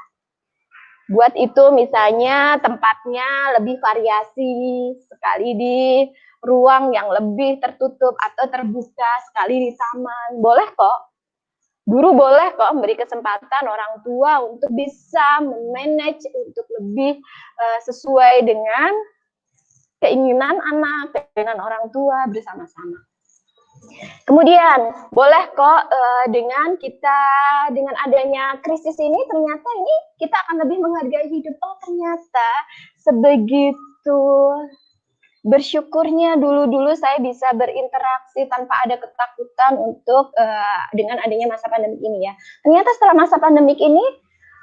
Buat itu misalnya tempatnya lebih variasi, sekali di ruang yang lebih tertutup atau terbuka, sekali di taman. Boleh kok. Guru boleh kok memberi kesempatan orang tua untuk bisa memanage untuk lebih sesuai dengan keinginan anak, keinginan orang tua bersama-sama. Kemudian boleh kok dengan adanya krisis ini ternyata ini kita akan lebih menghargai hidup. Oh ternyata sebegitu bersyukurnya dulu saya bisa berinteraksi tanpa ada ketakutan untuk dengan adanya masa pandemik ini ya. Ternyata setelah masa pandemik ini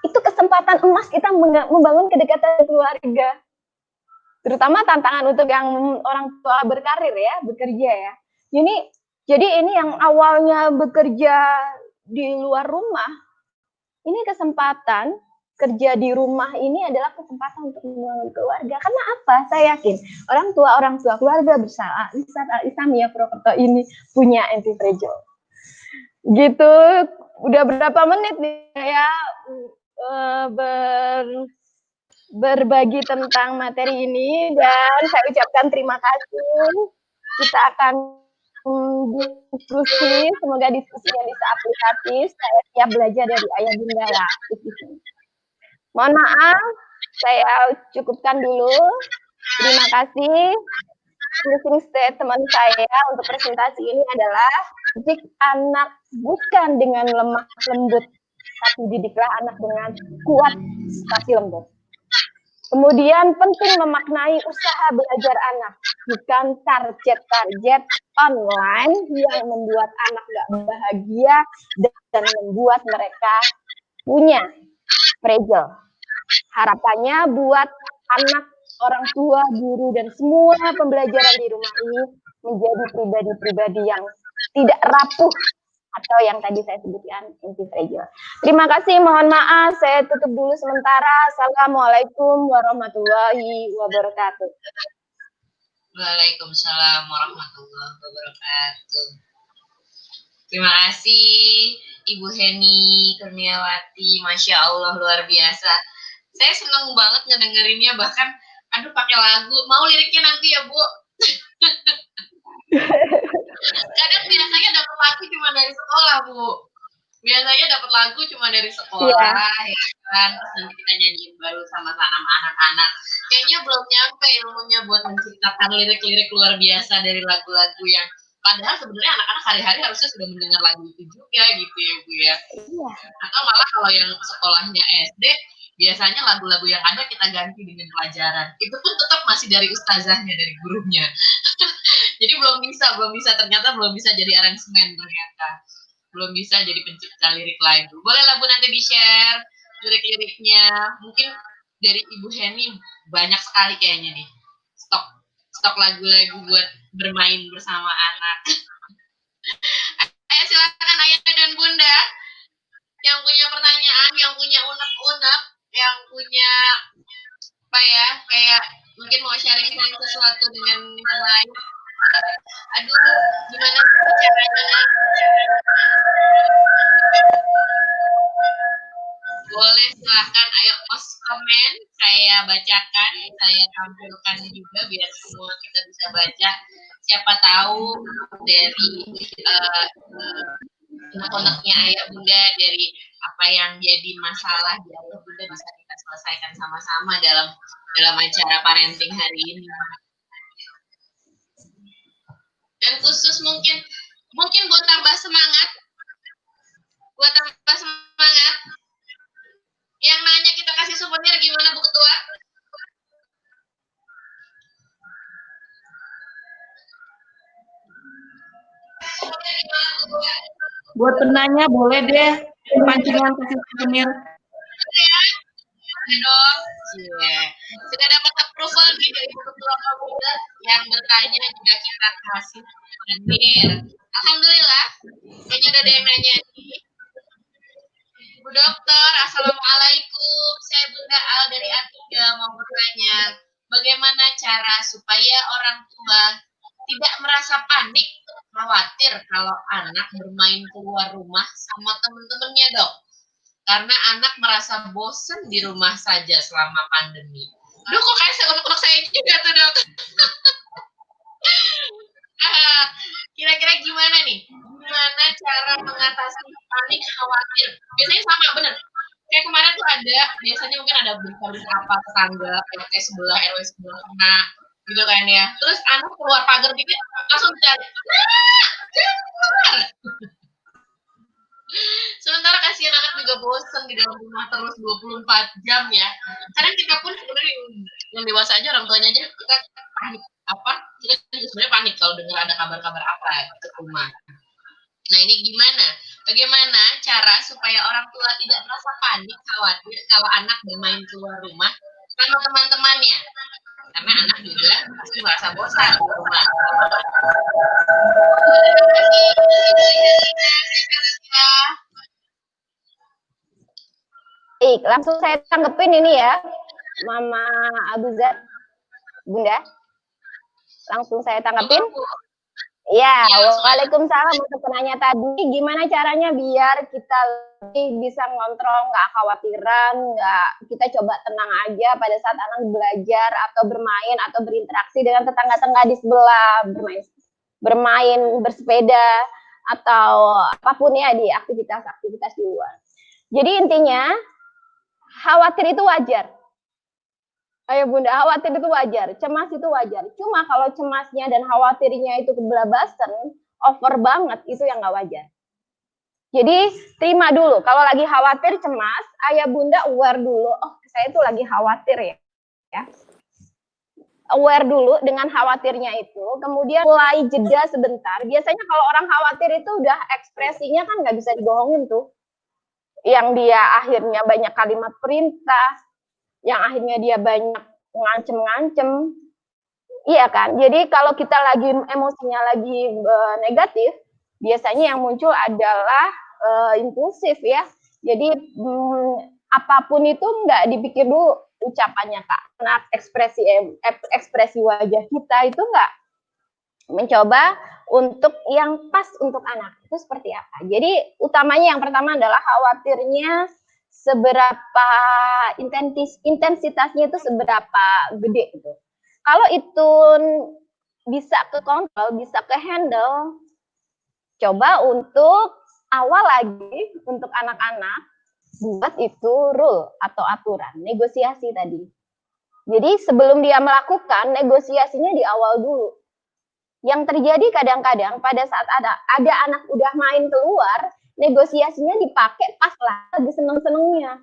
itu kesempatan emas kita membangun kedekatan keluarga. Terutama tantangan untuk yang orang tua berkarir ya, bekerja ya. Jadi ini yang awalnya bekerja di luar rumah, ini kesempatan kerja di rumah ini adalah kesempatan untuk membangun keluarga. Karena apa? Saya yakin orang tua keluarga besar Islamiyah Purwokerto ini punya anti-fragile. Gitu, udah berapa menit nih ya berbagi tentang materi ini, dan saya ucapkan terima kasih. Kita akan diskusi, semoga diskusinya bisa aplikatif. Saya siap belajar dari ayah bunda lah. Mohon maaf, saya cukupkan dulu. Terima kasih. Closing statement saya untuk presentasi ini adalah, didik anak bukan dengan lemah lembut, tapi didiklah anak dengan kuat tapi lembut. Kemudian penting memaknai usaha belajar anak, bukan target-target online yang membuat anak gak bahagia dan membuat mereka punya fragile. Harapannya buat anak, orang tua, guru, dan semua pembelajaran di rumah ini menjadi pribadi-pribadi yang tidak rapuh atau yang tadi saya sebutkan anti-fragile. Terima kasih, mohon maaf, saya tutup dulu sementara. Assalamualaikum warahmatullahi wabarakatuh. Waalaikumsalam warahmatullahi wabarakatuh. Terima kasih Ibu Heni Kurniawati, Masya Allah luar biasa. Saya senang banget ngedengerinnya, bahkan aduh pakai lagu. Mau liriknya nanti ya Bu? Kadang biasanya dapat lagu cuma dari sekolah Bu. Biasanya dapat lagu cuma dari sekolah, ya kan? Terus nanti kita nyanyiin baru sama anak-anak. Kayaknya belum nyampe ilmunya buat menciptakan lirik-lirik luar biasa dari lagu-lagu yang padahal sebenarnya anak-anak hari-hari harusnya sudah mendengar lagu itu juga gitu ya Bu ya. Atau malah kalau yang sekolahnya SD, biasanya lagu-lagu yang ada kita ganti dengan pelajaran. Itu pun tetap masih dari ustazahnya, dari gurunya. Jadi belum bisa ternyata belum bisa jadi aransemen ternyata. Belum bisa jadi pencipta lirik lagu. Boleh lah Bu nanti di-share lirik-liriknya. Mungkin dari Ibu Heni banyak sekali kayaknya nih. Stok lagu-lagu buat bermain bersama anak. Ayo silakan Ayah dan Bunda. Yang punya pertanyaan, yang punya unek-unek, yang punya apa ya, kayak mungkin mau sharing sesuatu dengan yang lain. Aduh, gimana caranya? Boleh silahkan, ayo post komen, saya bacakan, saya tampilkan juga biar semua kita bisa baca. Siapa tahu dari unek-uneknya ayah bunda, dari apa yang jadi masalah di ayah bunda bisa kita selesaikan sama-sama dalam acara parenting hari ini. Dan khusus mungkin buat tambah semangat, yang nanya kita kasih souvenir gimana Bu Ketua? Buat penanya boleh deh pancingan kasih souvenir. Boleh dong. Yeah. Sudah dapat approval nih dari Bu Ketua Pemuda yang bertanya juga kita kasih souvenir. Alhamdulillah, kayaknya udah ada yang nanya nih. Bu Dokter, Assalamualaikum. Saya Bunda Al dari A3 mau bertanya, bagaimana cara supaya orang tua tidak merasa panik, khawatir kalau anak bermain keluar rumah sama teman-temannya, Dok? Karena anak merasa bosen di rumah saja selama pandemi. Duh, kok kayak unek-unek saya juga tuh, Dok. Kira-kira gimana nih? Gimana cara mengatasi panik, khawatir? Biasanya sama, bener. Kayak kemarin tuh ada, biasanya mungkin ada berita-berita apa, tetangga, RT sebelah, RW sebelah kena, gitu kan ya. Terus anak keluar pagar dikit, langsung cari, keluar! Sementara kasihan anak juga bosen di dalam rumah terus 24 jam ya. Kadang kita pun sebenarnya yang dewasa aja, orang tuanya aja, kita panik kita sebenarnya panik kalau dengar ada kabar-kabar apa ke rumah. Nah ini gimana? Bagaimana cara supaya orang tua tidak merasa panik, khawatir kalau anak bermain keluar rumah sama teman-temannya? Karena anak juga pasti merasa bosan di rumah. Langsung saya tanggepin ini ya, Mama Abuzar, Bunda. Langsung saya tanggepin. Ya, Iya, langsung aja. waalaikumsalam untuk penanya tadi. Gimana caranya biar kita lebih bisa ngontrol, nggak khawatiran, nggak kita coba tenang aja pada saat anak belajar atau bermain atau berinteraksi dengan tetangga-tetangga di sebelah, bermain bersepeda atau apapun ya di aktivitas-aktivitas di luar. Jadi intinya khawatir itu wajar. Ayo Bunda, khawatir itu wajar, cemas itu wajar. Cuma kalau cemasnya dan khawatirnya itu kebelabasan, over banget, itu yang nggak wajar. Jadi terima dulu, kalau lagi khawatir, cemas, ayah Bunda aware dulu, oh saya itu lagi khawatir ya. Aware dulu dengan khawatirnya itu, kemudian mulai jeda sebentar. Biasanya kalau orang khawatir itu udah ekspresinya kan nggak bisa dibohongin tuh. Yang dia akhirnya banyak kalimat perintah, yang akhirnya dia banyak ngancem-ngancem, iya kan? Jadi kalau kita lagi emosinya lagi negatif, biasanya yang muncul adalah impulsif ya. Jadi apapun itu nggak dipikir dulu ucapannya Kak. Karena ekspresi wajah kita itu nggak mencoba untuk yang pas untuk anak itu seperti apa. Jadi utamanya yang pertama adalah khawatirnya seberapa intensitasnya itu seberapa gede gitu. Kalau itu bisa ke kontrol, bisa ke handle, coba untuk awal lagi untuk anak-anak buat itu rule atau aturan, negosiasi tadi. Jadi sebelum dia melakukan, negosiasinya di awal dulu. Yang terjadi kadang-kadang pada saat ada anak udah main keluar, negosiasinya dipakai pas lagi seneng-senengnya.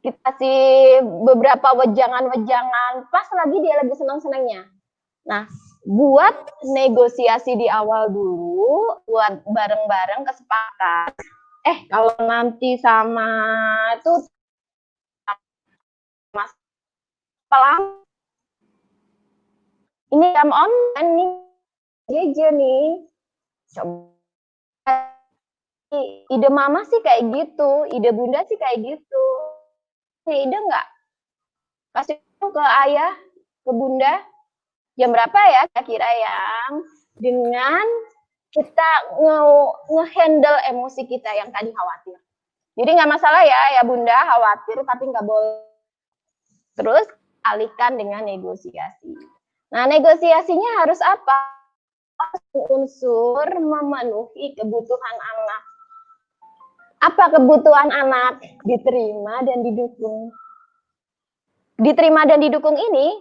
Kita kasih beberapa wejangan-wejangan, pas lagi dia lagi seneng-senengnya. Nah, buat negosiasi di awal dulu, buat bareng-bareng kesepakat. Kalau nanti sama itu mas pelan ini come on nih jeje nih, coba ide mama sih kayak gitu, ide bunda sih kayak gitu, ide nggak kasih ke ayah, ke bunda, jam berapa ya kira-kira yang dengan kita nge-handle emosi kita yang tadi khawatir. Jadi nggak masalah ya bunda khawatir, tapi nggak boleh. Terus alihkan dengan negosiasi. Nah negosiasinya harus apa? Unsur memenuhi kebutuhan anak. Apa kebutuhan anak? Diterima dan didukung. Diterima dan didukung ini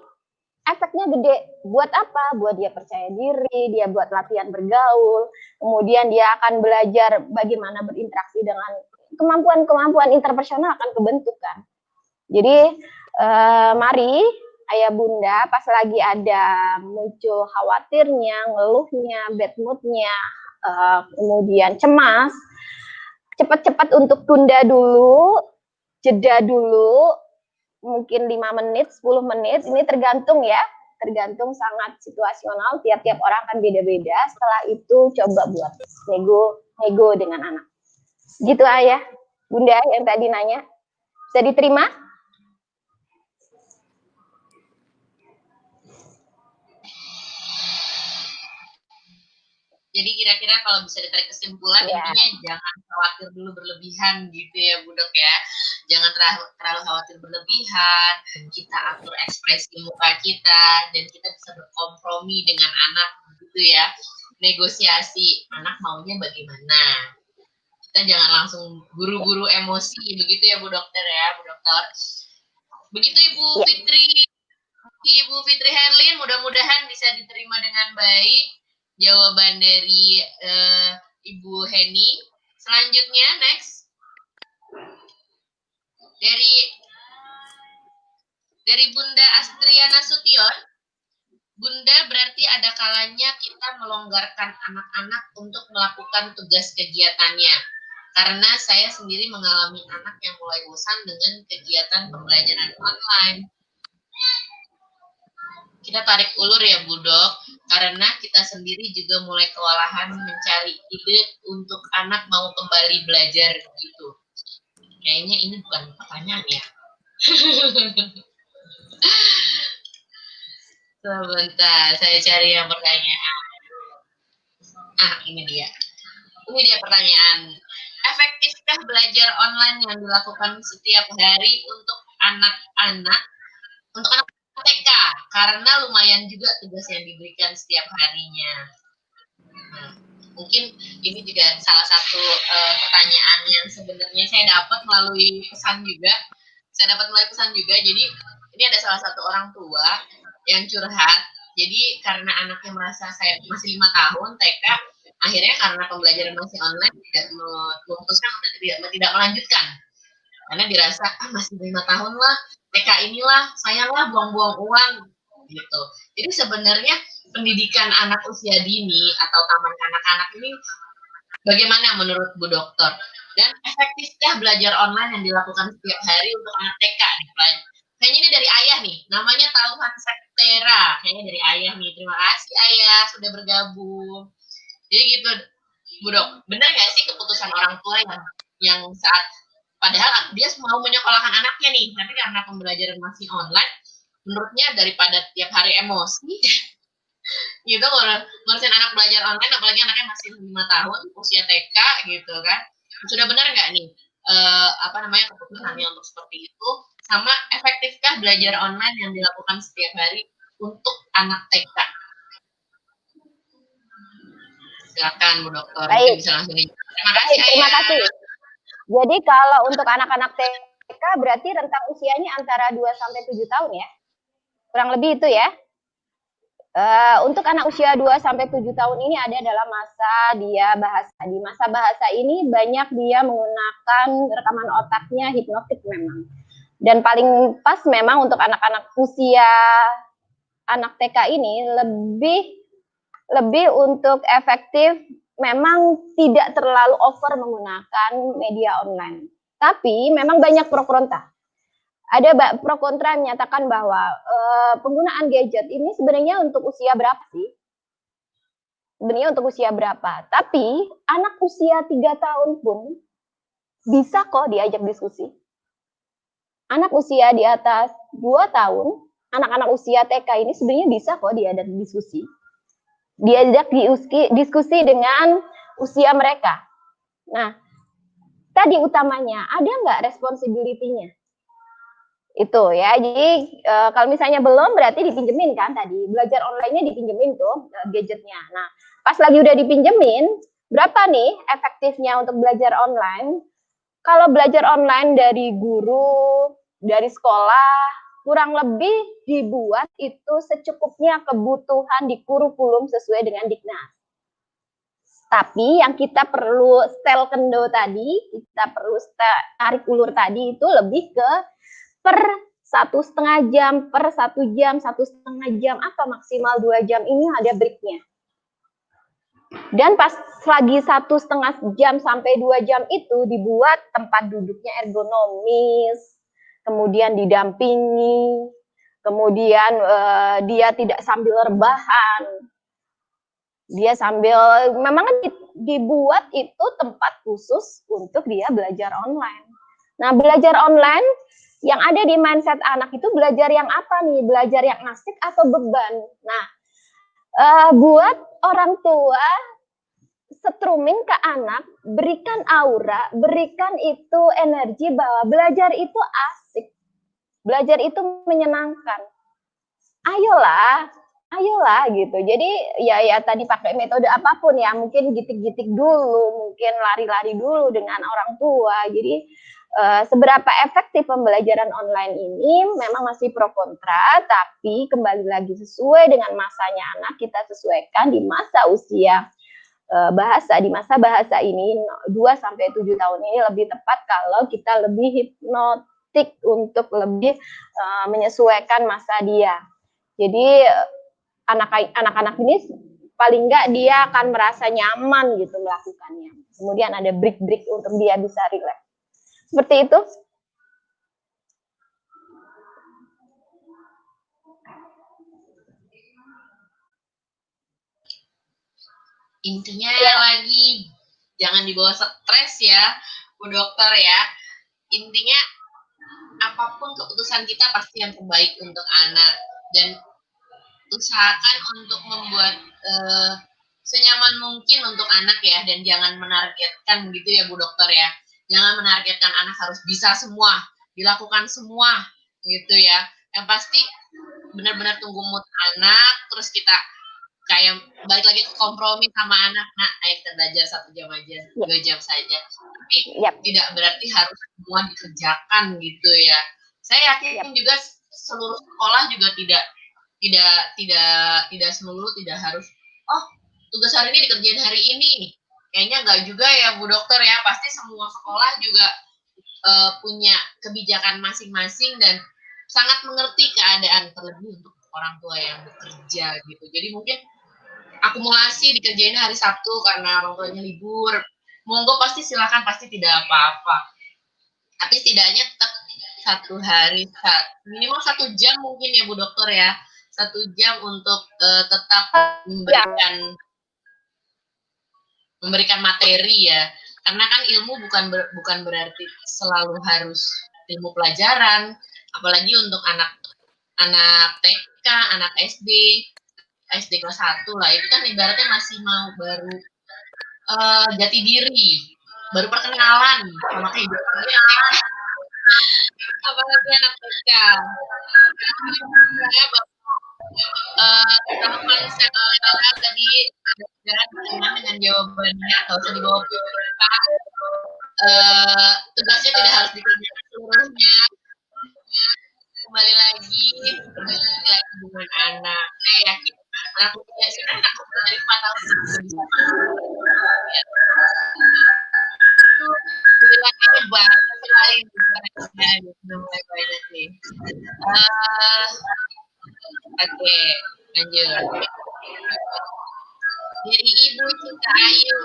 efeknya gede. Buat apa? Buat dia percaya diri, dia buat latihan bergaul, kemudian dia akan belajar bagaimana berinteraksi dengan kemampuan interpersonal akan kebentuk kan. Jadi mari ayah bunda pas lagi ada muncul khawatirnya, ngeluhnya, bad moodnya, kemudian cemas, cepat-cepat untuk tunda dulu, jeda dulu, mungkin 5 menit, 10 menit, ini tergantung ya, tergantung sangat situasional, tiap-tiap orang kan beda-beda. Setelah itu coba buat nego dengan anak. Gitu ayah, bunda yang tadi nanya, bisa diterima? Jadi kira-kira kalau bisa ditarik kesimpulan, intinya jangan khawatir dulu berlebihan gitu ya Bu Dok ya. Jangan terlalu khawatir berlebihan, kita atur ekspresi muka kita, dan kita bisa berkompromi dengan anak gitu ya. Negosiasi, anak maunya bagaimana. Kita jangan langsung buru-buru emosi, begitu ya Bu Dokter ya, Bu Dokter. Begitu Ibu Fitri Herlin, mudah-mudahan bisa diterima dengan baik jawaban dari Ibu Heni. Selanjutnya, next. Dari Bunda Astriana Sution. Bunda, berarti ada kalanya kita melonggarkan anak-anak untuk melakukan tugas kegiatannya. Karena saya sendiri mengalami anak yang mulai bosan dengan kegiatan pembelajaran online. Kita tarik ulur ya Bu Dok, karena kita sendiri juga mulai kewalahan mencari ide untuk anak mau kembali belajar gitu. Kayaknya ini bukan pertanyaan ya. Sebentar, saya cari yang pertanyaan. Ini dia. Ini dia pertanyaan. Efektifkah belajar online yang dilakukan setiap hari untuk anak-anak, untuk anak TK? Karena lumayan juga tugas yang diberikan setiap harinya. Mungkin ini juga salah satu pertanyaan yang sebenarnya saya dapat melalui pesan juga. Jadi ini ada salah satu orang tua yang curhat. Jadi karena anaknya merasa saya masih 5 tahun TK, akhirnya karena pembelajaran masih online tidak memutuskan untuk tidak melanjutkan. Karena dirasa masih 5 tahun lah, TK inilah sayanglah buang-buang uang gitu. Jadi sebenarnya pendidikan anak usia dini atau taman kanak-kanak ini bagaimana menurut Bu Dokter? Dan efektifkah belajar online yang dilakukan setiap hari untuk anak TK? Kayaknya ini dari ayah nih, namanya Tauhan Sektera. Kayaknya dari ayah nih. Terima kasih ayah sudah bergabung. Jadi gitu, Bu Dok, benar nggak sih keputusan orang tua yang saat padahal dia mau menyekolahkan anaknya nih, tapi karena pembelajaran masih online, menurutnya daripada tiap hari emosi, gitu ngurusin anak belajar online, apalagi anaknya masih 5 tahun, usia TK gitu kan, sudah benar nggak nih keputusannya untuk seperti itu? Sama efektifkah belajar online yang dilakukan setiap hari untuk anak TK? Silakan Bu Dokter. Baik. Bisa langsung terima kasih. Terima kasih. Jadi kalau untuk anak-anak TK berarti rentang usianya antara 2 sampai 7 tahun ya. Kurang lebih itu ya. Untuk anak usia 2 sampai 7 tahun ini ada dalam masa dia bahasa. Di masa bahasa ini banyak dia menggunakan rekaman otaknya hipnotik memang. Dan paling pas memang untuk anak-anak usia anak TK ini lebih untuk efektif memang tidak terlalu over menggunakan media online. Tapi memang banyak pro kontra. Ada pro kontra yang menyatakan bahwa penggunaan gadget ini sebenarnya untuk usia berapa sih? Sebenarnya untuk usia berapa? Tapi anak usia 3 tahun pun bisa kok diajak diskusi. Anak usia di atas 2 tahun, anak-anak usia TK ini sebenarnya bisa kok diajak diskusi. Diajak diskusi dengan usia mereka. Nah, tadi utamanya, ada nggak responsibility-nya? Itu ya, jadi kalau misalnya belum berarti dipinjemin kan tadi, belajar online-nya dipinjemin tuh gadgetnya. Nah, pas lagi udah dipinjemin, berapa nih efektifnya untuk belajar online? Kalau belajar online dari guru, dari sekolah, kurang lebih dibuat itu secukupnya kebutuhan di kurikulum sesuai dengan Diknas. Tapi yang kita perlu setel kendo tadi, kita perlu tarik ulur tadi itu lebih ke per 1,5 jam, per 1 jam, 1,5 jam, atau maksimal 2 jam ini ada breaknya. Dan pas lagi 1,5 jam sampai 2 jam itu dibuat tempat duduknya ergonomis, kemudian didampingi, kemudian dia tidak sambil rebahan, dia sambil memang dibuat itu tempat khusus untuk dia belajar online. Nah, belajar online yang ada di mindset anak itu belajar yang apa nih? Belajar yang asik atau beban? Nah, buat orang tua setrumin ke anak, berikan aura, berikan itu energi bahwa belajar itu asik, belajar itu menyenangkan. Ayolah gitu. Jadi ya tadi pakai metode apapun ya, mungkin gitik-gitik dulu, mungkin lari-lari dulu dengan orang tua. Jadi seberapa efektif pembelajaran online ini memang masih pro kontra, tapi kembali lagi sesuai dengan masanya anak, kita sesuaikan di masa usia bahasa. Di masa bahasa ini 2 sampai 7 tahun ini lebih tepat kalau kita lebih hipnotik untuk lebih menyesuaikan masa dia. Jadi anak-anak ini paling enggak dia akan merasa nyaman gitu melakukannya. Kemudian ada break-break untuk dia bisa relax. Seperti itu. Intinya lagi jangan dibawa stres ya, Bu Dokter ya. Intinya apapun keputusan kita pasti yang terbaik untuk anak, dan usahakan untuk membuat senyaman mungkin untuk anak ya, dan jangan menargetkan gitu ya Bu Dokter ya. Jangan menargetkan anak harus bisa semua, dilakukan semua gitu ya. Yang pasti benar-benar tunggu mood anak, terus kita kayak balik lagi ke kompromi sama anak. Nah, ayo kita belajar 1 jam aja, 2 jam saja. Tapi tidak berarti harus semua dikerjakan gitu ya. Saya yakin juga seluruh sekolah juga tidak seluruh tidak harus, oh tugas hari ini dikerjain hari ini. Kayaknya enggak juga ya Bu Dokter ya. Pasti semua sekolah juga punya kebijakan masing-masing dan sangat mengerti keadaan, terlebih untuk orang tua yang bekerja gitu. Jadi mungkin akumulasi dikerjain hari Sabtu karena orang tuanya libur. Monggo, pasti silakan, pasti tidak apa-apa. Tapi setidaknya tetap 1 hari, minimal 1 jam mungkin ya Bu Dokter ya. 1 jam untuk tetap memberikan materi ya. Karena kan ilmu bukan berarti selalu harus ilmu pelajaran, apalagi untuk anak TK, anak SD kelas 1 lah, itu kan ibaratnya masih mau baru jati diri, baru perkenalan sama kehidupannya, apalagi anak TK. Kalau konsep tadi dengan jawabannya, nggak usah dibawa pulang. Tugasnya tidak harus dikerjakan seluruhnya. Kembali lagi dengan anak. Saya yakin anak usia sekarang anak dari 4 tahun bisa. Bilangnya banyak sekali mulai banyak nih. Oke, lanjut. Dari Ibu Cinta Ayu.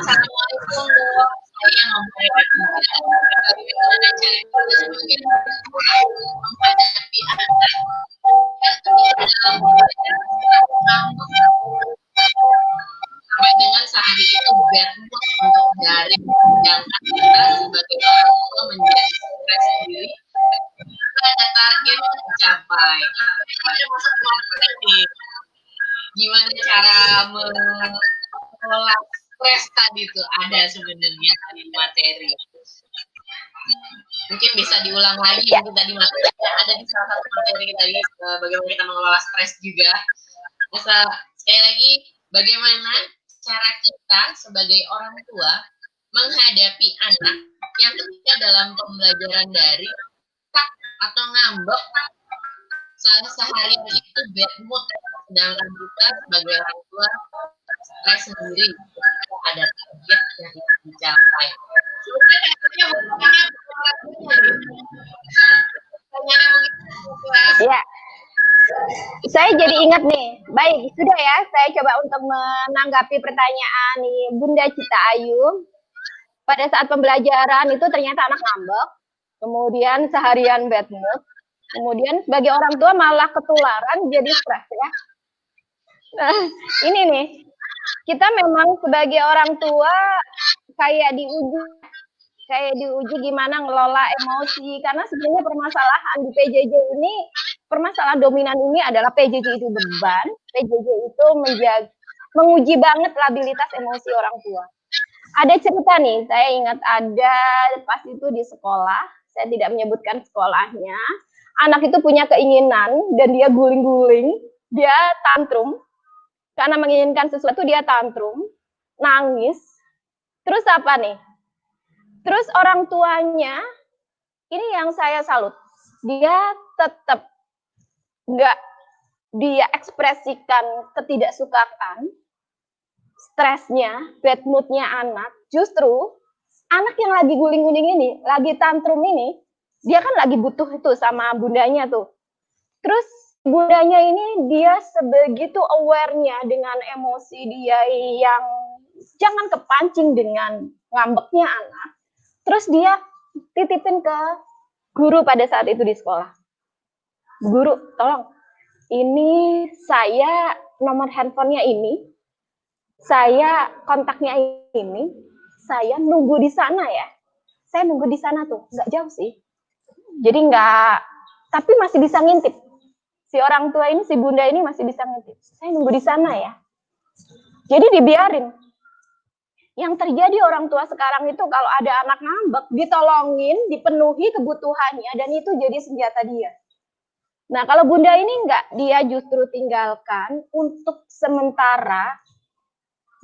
Assalamualaikum dok. Saya memberikan bagaimana cara kita sebagai menghadapi anak sampai dengan sehari itu bad mood untuk dari yang kita sebagai orang tua menjadi stres sendiri. Kita ada target tercapai. Kita ada masa kemarin nih. Gimana cara mengelola stres tadi tuh, ada sebenarnya tadi materi. Mungkin bisa diulang lagi, mungkin tadi materinya ada di salah satu materi tadi, bagaimana kita mengelola stres juga. Bisa sekali lagi, bagaimana cara kita sebagai orang tua menghadapi anak yang ketika dalam pembelajaran daring atau ngambek sehari itu bad mood, sedangkan kita sebagai orang tua stres sendiri, ada target yang dicapai. Ya, saya jadi ingat nih. Baik, sudah ya. Saya coba untuk menanggapi pertanyaan nih Bunda Cita Ayu. Pada saat pembelajaran itu ternyata anak ngambek, kemudian seharian bad mood, kemudian sebagai orang tua malah ketularan jadi stres ya. Nah, ini nih, kita memang sebagai orang tua kayak diuji gimana ngelola emosi, karena sebenarnya permasalahan di PJJ ini, permasalahan dominan ini adalah PJJ itu beban, PJJ itu menguji banget labilitas emosi orang tua. Ada cerita nih, saya ingat ada pas itu di sekolah, saya tidak menyebutkan sekolahnya, anak itu punya keinginan dan dia guling-guling, dia tantrum, karena menginginkan sesuatu dia tantrum, nangis, terus apa nih? Terus orang tuanya, ini yang saya salut, dia tetap nggak dia ekspresikan ketidaksukaan, stresnya, bad mood-nya anak, justru anak yang lagi guling-guling ini, lagi tantrum ini, dia kan lagi butuh itu sama bundanya tuh. Terus bundanya ini dia sebegitu aware-nya dengan emosi dia yang jangan kepancing dengan ngambeknya anak. Terus dia titipin ke guru pada saat itu di sekolah. Guru, tolong, ini saya nomor handphonenya ini, saya kontaknya ini, saya nunggu di sana ya. Saya nunggu di sana tuh, nggak jauh sih. Jadi nggak, tapi masih bisa ngintip. Si orang tua ini, si bunda ini masih bisa ngintip. Saya nunggu di sana ya. Jadi dibiarin. Yang terjadi orang tua sekarang itu kalau ada anak ngambek, ditolongin, dipenuhi kebutuhannya, dan itu jadi senjata dia. Nah, kalau bunda ini enggak, dia justru tinggalkan untuk sementara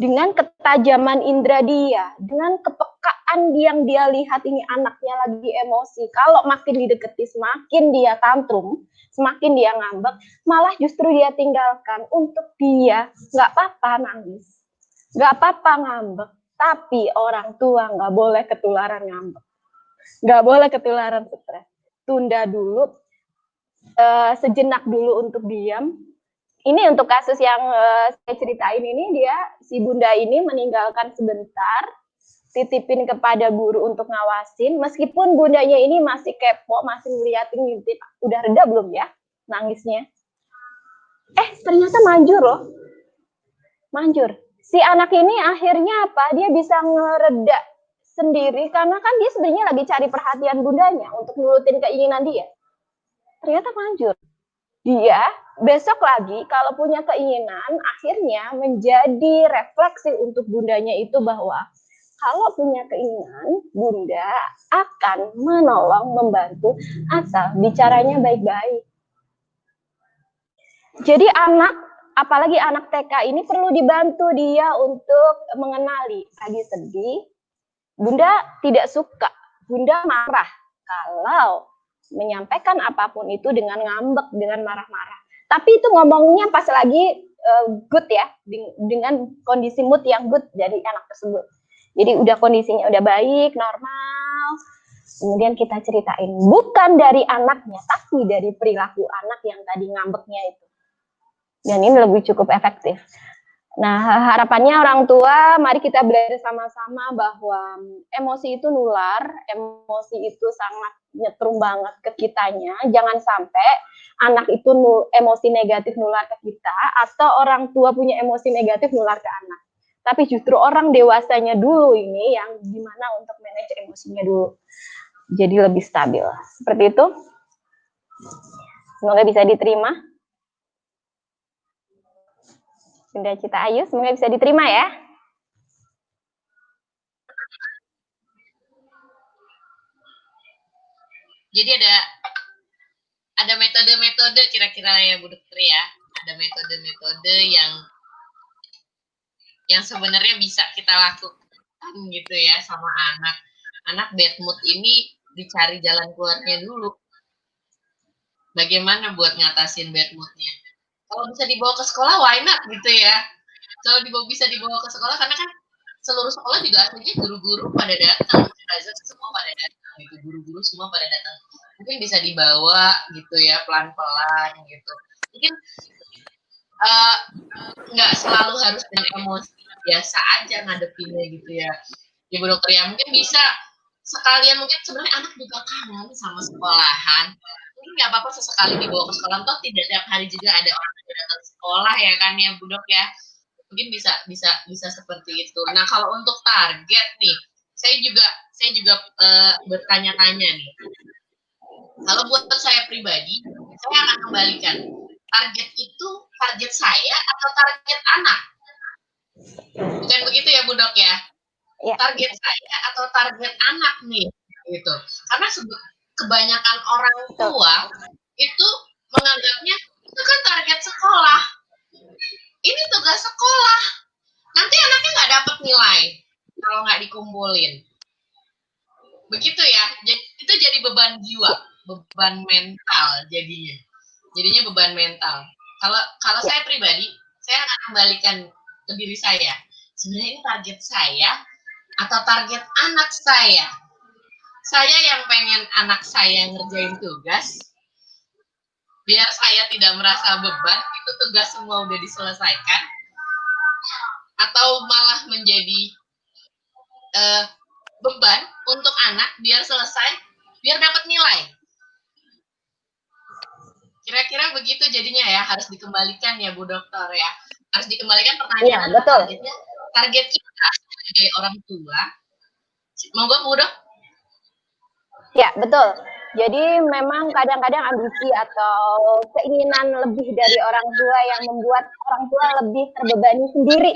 dengan ketajaman indera dia, dengan kepekaan yang dia lihat ini anaknya lagi emosi. Kalau makin dideketi, semakin dia tantrum, semakin dia ngambek, malah justru dia tinggalkan untuk dia, nggak apa-apa nangis, nggak apa-apa ngambek, tapi orang tua nggak boleh ketularan ngambek, nggak boleh ketularan stres. Tunda dulu, sejenak dulu untuk diam. Ini untuk kasus yang saya ceritain ini, dia si bunda ini meninggalkan sebentar, titipin kepada guru untuk ngawasin, meskipun bundanya ini masih kepo, masih ngeliatin, ngintip, udah reda belum ya nangisnya? Ternyata manjur loh, manjur. Si anak ini akhirnya apa? Dia bisa ngereda sendiri karena kan dia sebenarnya lagi cari perhatian bundanya untuk nurutin keinginan dia. Ternyata manjur. Dia besok lagi kalau punya keinginan akhirnya menjadi refleksi untuk bundanya itu bahwa kalau punya keinginan, bunda akan menolong, membantu, asal bicaranya baik-baik. Jadi anak, apalagi anak TK ini perlu dibantu dia untuk mengenali. Lagi sedih, bunda tidak suka, bunda marah kalau menyampaikan apapun itu dengan ngambek, dengan marah-marah. Tapi itu ngomongnya pas lagi good ya, dengan kondisi mood yang good dari anak tersebut. Jadi udah kondisinya udah baik, normal. Kemudian kita ceritain, bukan dari anaknya, tapi dari perilaku anak yang tadi ngambeknya itu. Dan ini lebih cukup efektif. Nah, harapannya orang tua, mari kita belajar sama-sama bahwa emosi itu nular, emosi itu sangat nyetrum banget ke kitanya. Jangan sampai anak itu emosi negatif nular ke kita, atau orang tua punya emosi negatif nular ke anak. Tapi justru orang dewasanya dulu ini yang gimana untuk manage emosinya dulu. Jadi lebih stabil. Seperti itu. Semoga bisa diterima. Bunda Cita Ayu, semoga bisa diterima ya. Jadi ada metode-metode kira-kira ya Bu Dokter ya. Ada metode-metode yang sebenarnya bisa kita lakukan gitu ya sama anak. Anak bad mood ini dicari jalan keluarnya dulu. Bagaimana buat ngatasin bad mood-nya? Kalau bisa dibawa ke sekolah, why not gitu ya? Kalau bisa dibawa ke sekolah, karena kan seluruh sekolah juga aslinya guru-guru pada datang, semua pada datang, gitu. Guru-guru semua pada datang. Mungkin bisa dibawa gitu ya, pelan-pelan gitu. Mungkin nggak selalu harus dengan emosi, biasa aja ngadepinnya gitu ya. Ya Bu Dokter ya, mungkin bisa sekalian, mungkin sebenarnya anak juga kangen sama sekolahan. Mungkin nggak apa-apa sesekali dibawa ke sekolah, toh tidak tiap hari juga ada orang yang datang ke sekolah ya kan ya Bu Dok ya. Mungkin bisa seperti itu. Nah, kalau untuk target nih, saya juga bertanya-tanya nih. Kalau buat saya pribadi, saya akan kembalikan. Target itu target saya atau target anak? Bukan begitu ya Bu Dok ya? Target saya atau target anak nih gitu. Karena kebanyakan orang tua itu menganggapnya itu kan target sekolah, ini tugas sekolah, nanti anaknya nggak dapat nilai kalau nggak dikumpulin, begitu ya. Itu jadi beban jiwa, beban mental jadinya beban mental. Kalau saya pribadi, saya akan kembalikan ke diri saya, sebenarnya ini target saya atau target anak saya. Saya yang pengen anak saya ngerjain tugas, biar saya tidak merasa beban, itu tugas semua udah diselesaikan, atau malah menjadi beban untuk anak, biar selesai, biar dapat nilai. Kira-kira begitu jadinya ya, harus dikembalikan ya Bu Dokter ya. Harus dikembalikan pertanyaan, betul. Target kita sebagai orang tua. Monggo Bu Dok. Ya, betul. Jadi memang kadang-kadang ambisi atau keinginan lebih dari orang tua yang membuat orang tua lebih terbebani sendiri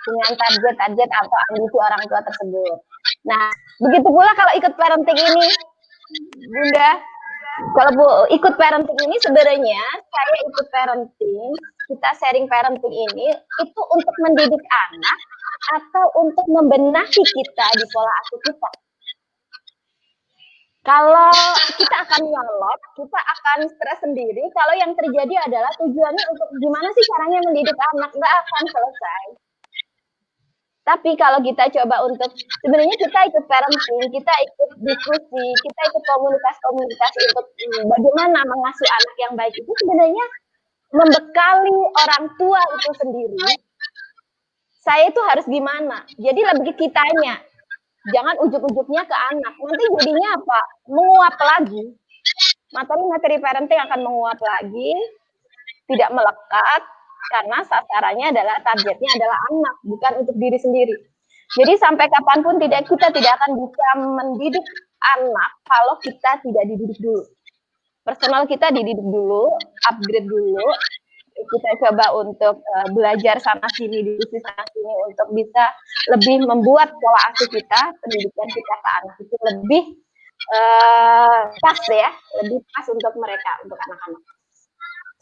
dengan target-target atau ambisi orang tua tersebut. Nah, begitu pula kalau ikut parenting ini, Bunda, kalau ikut parenting ini sebenarnya saya ikut parenting, kita sharing parenting ini itu untuk mendidik anak atau untuk membenahi kita di pola asuh kita. Kalau kita akan nyolot, kita akan stres sendiri. Kalau yang terjadi adalah tujuannya untuk gimana sih caranya mendidik anak, nggak akan selesai. Tapi kalau kita coba untuk, sebenarnya kita ikut parenting, kita ikut diskusi, kita ikut komunitas-komunitas untuk bagaimana mengasuh anak yang baik itu sebenarnya membekali orang tua itu sendiri. Saya itu harus gimana? Jadi lebih ke kitanya. Jangan ujuk-ujuknya ke anak. Nanti jadinya apa? Menguap lagi. Materi-materi parenting akan menguap lagi, tidak melekat, karena sasarannya adalah targetnya adalah anak, bukan untuk diri sendiri. Jadi sampai kapanpun kita tidak akan bisa mendidik anak kalau kita tidak dididik dulu. Personal kita dididik dulu, upgrade dulu. Kita coba untuk belajar sana sini, diskusi sana sini untuk bisa lebih membuat pola asuh kita, pendidikan kita ke anak itu lebih pas ya, lebih pas untuk mereka, untuk anak-anak.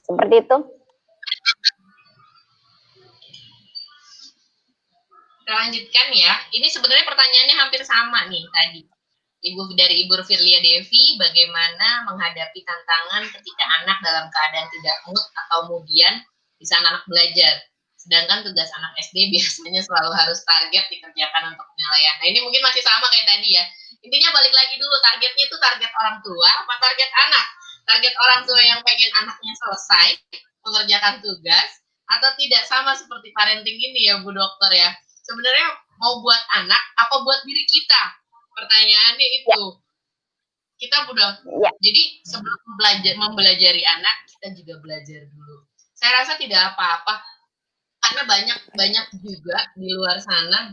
Seperti itu. Kita lanjutkan ya. Ini sebenarnya pertanyaannya hampir sama nih tadi. Ibu Firlia Devi, bagaimana menghadapi tantangan ketika anak dalam keadaan tidak mood atau kemudian di saat anak belajar. Sedangkan tugas anak SD biasanya selalu harus target dikerjakan untuk penilaian. Nah ini mungkin masih sama kayak tadi ya. Intinya balik lagi dulu, targetnya itu target orang tua apa target anak? Target orang tua yang pengen anaknya selesai mengerjakan tugas atau tidak, sama seperti parenting ini ya Bu Dokter ya. Sebenarnya mau buat anak apa buat diri kita? Pertanyaannya itu. Ya. Kita udah. Ya. Jadi sebelum mempelajari anak, kita juga belajar dulu. Saya rasa tidak apa-apa. Karena banyak juga di luar sana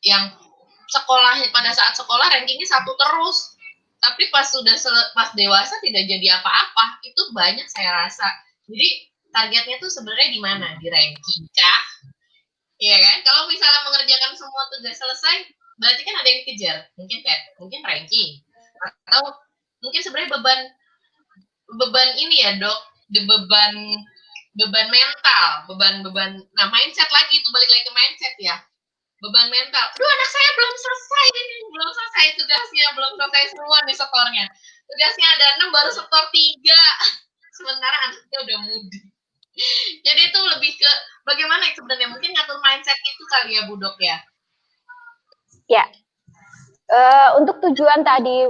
yang sekolah, pada saat sekolah rankingnya 1 terus. Tapi pas dewasa tidak jadi apa-apa. Itu banyak saya rasa. Jadi targetnya tuh sebenarnya di mana? Di ranking kah? Iya kan? Kalau misalnya mengerjakan semua tugas selesai, berarti kan ada yang dikejar, mungkin ranking, atau mungkin sebenarnya beban ini ya Dok, beban mental, beban. Nah mindset lagi itu, balik lagi ke mindset ya, beban mental. Aduh anak saya belum selesai tugasnya, belum selesai semua nih setornya. Tugasnya ada 6 baru setor 3, sementara anaknya udah mudi. Jadi itu lebih ke bagaimana sebenarnya mungkin ngatur mindset itu kali ya Bu Dok ya. Ya, untuk tujuan tadi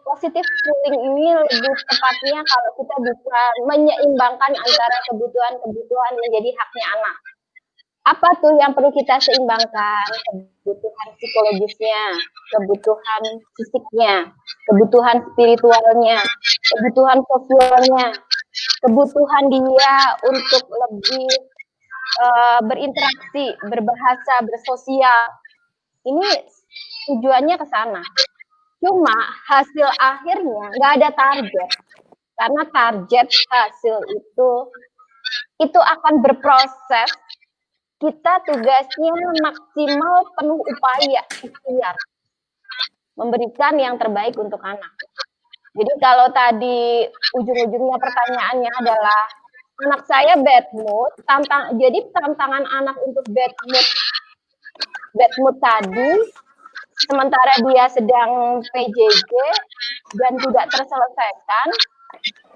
positive schooling ini lebih tepatnya kalau kita bisa menyeimbangkan antara kebutuhan menjadi haknya anak. Apa tuh yang perlu kita seimbangkan? Kebutuhan psikologisnya, kebutuhan fisiknya, kebutuhan spiritualnya, kebutuhan sosialnya, kebutuhan dia untuk lebih berinteraksi, berbahasa, bersosial. Ini tujuannya ke sana. Cuma hasil akhirnya nggak ada target. Karena target hasil itu akan berproses. Kita tugasnya maksimal penuh upaya, ikhtiar. Memberikan yang terbaik untuk anak. Jadi kalau tadi ujung-ujungnya pertanyaannya adalah anak saya bad mood, jadi tantangan anak untuk bad mood tadi, sementara dia sedang PJJ dan tidak terselesaikan,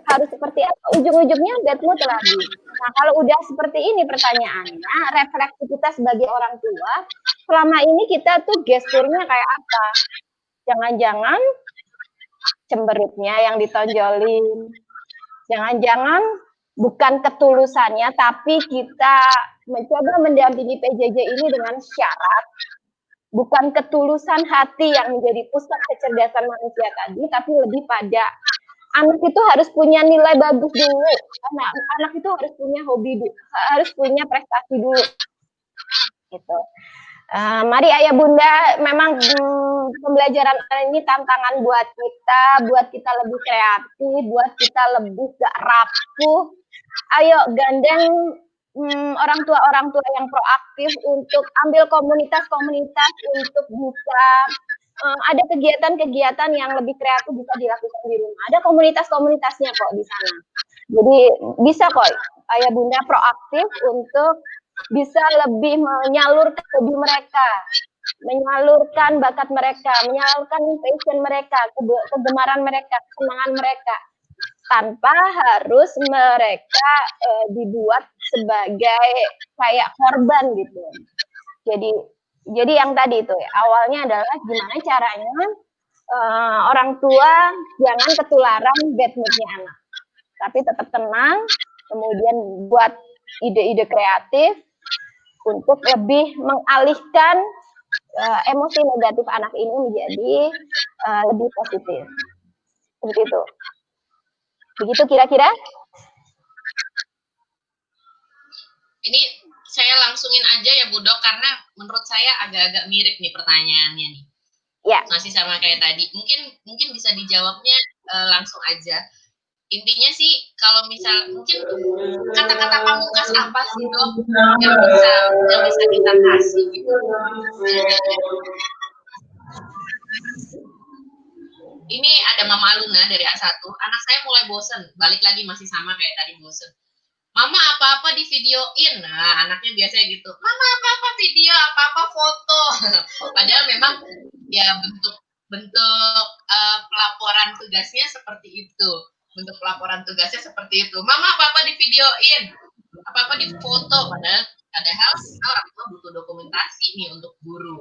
harus seperti apa? Ujung-ujungnya bad mood lagi. Nah, kalau udah seperti ini pertanyaannya, refleksi kita sebagai orang tua, selama ini kita tuh gesturnya kayak apa? Jangan-jangan cemberutnya yang ditonjolin, jangan-jangan bukan ketulusannya, tapi kita mencoba mendampingi PJJ ini dengan syarat bukan ketulusan hati yang menjadi pusat kecerdasan manusia tadi, tapi lebih pada anak itu harus punya nilai bagus dulu, anak itu harus punya hobi dulu, harus punya prestasi dulu, gitu. Mari ayah bunda, memang pembelajaran ini tantangan buat kita lebih kreatif, buat kita lebih gak rapuh. Ayo gandeng orang tua yang proaktif untuk ambil komunitas-komunitas untuk bisa ada kegiatan-kegiatan yang lebih kreatif bisa dilakukan di rumah. Ada komunitas-komunitasnya kok di sana. Jadi bisa kok ayah bunda proaktif untuk bisa lebih menyalurkan hobi mereka, menyalurkan bakat mereka, menyalurkan passion mereka, kegemaran mereka, kesenangan mereka, tanpa harus mereka dibuat sebagai kayak korban gitu. Jadi yang tadi itu ya, awalnya adalah gimana caranya orang tua jangan ketularan bad mood-nya anak, tapi tetap tenang, kemudian buat ide-ide kreatif untuk lebih mengalihkan emosi negatif anak ini menjadi lebih positif. Begitu. Begitu kira-kira? Ini saya langsungin aja ya Bu Dok, karena menurut saya agak-agak mirip nih pertanyaannya nih. Ya. Masih sama kayak tadi. Mungkin bisa dijawabnya langsung aja. Intinya sih kalau misal mungkin kata-kata pamungkas apa sih Dok yang bisa kita kasih gitu. Ini ada Mama Luna dari A1. Anak saya mulai bosen, balik lagi masih sama kayak tadi bosen. Mama apa-apa di videoin. Nah, anaknya biasanya gitu. Mama apa-apa video, apa-apa foto. Padahal memang ya bentuk pelaporan tugasnya seperti itu. Bentuk pelaporan tugasnya seperti itu. Mama apa-apa di videoin, apa-apa di foto. Padahal orang tua butuh dokumentasi nih untuk guru.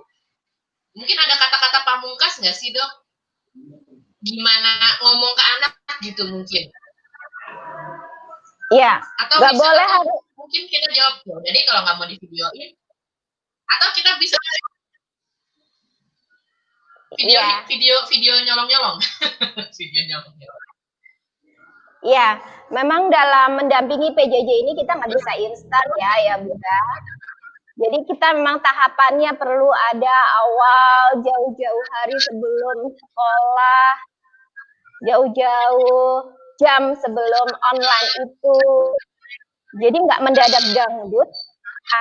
Mungkin ada kata-kata pamungkas nggak sih Dok? Gimana ngomong ke anak gitu mungkin? Iya. Atau nggak boleh harus. Mungkin kita jawab jadi kalau nggak mau di videoin, atau kita bisa video nyolong-nyolong. Video nyolong-nyolong. Iya, memang dalam mendampingi PJJ ini kita nggak bisa instan ya Bunda. Jadi kita memang tahapannya perlu ada awal, jauh-jauh hari sebelum sekolah, jauh-jauh jam sebelum online itu. Jadi nggak mendadak dangdut,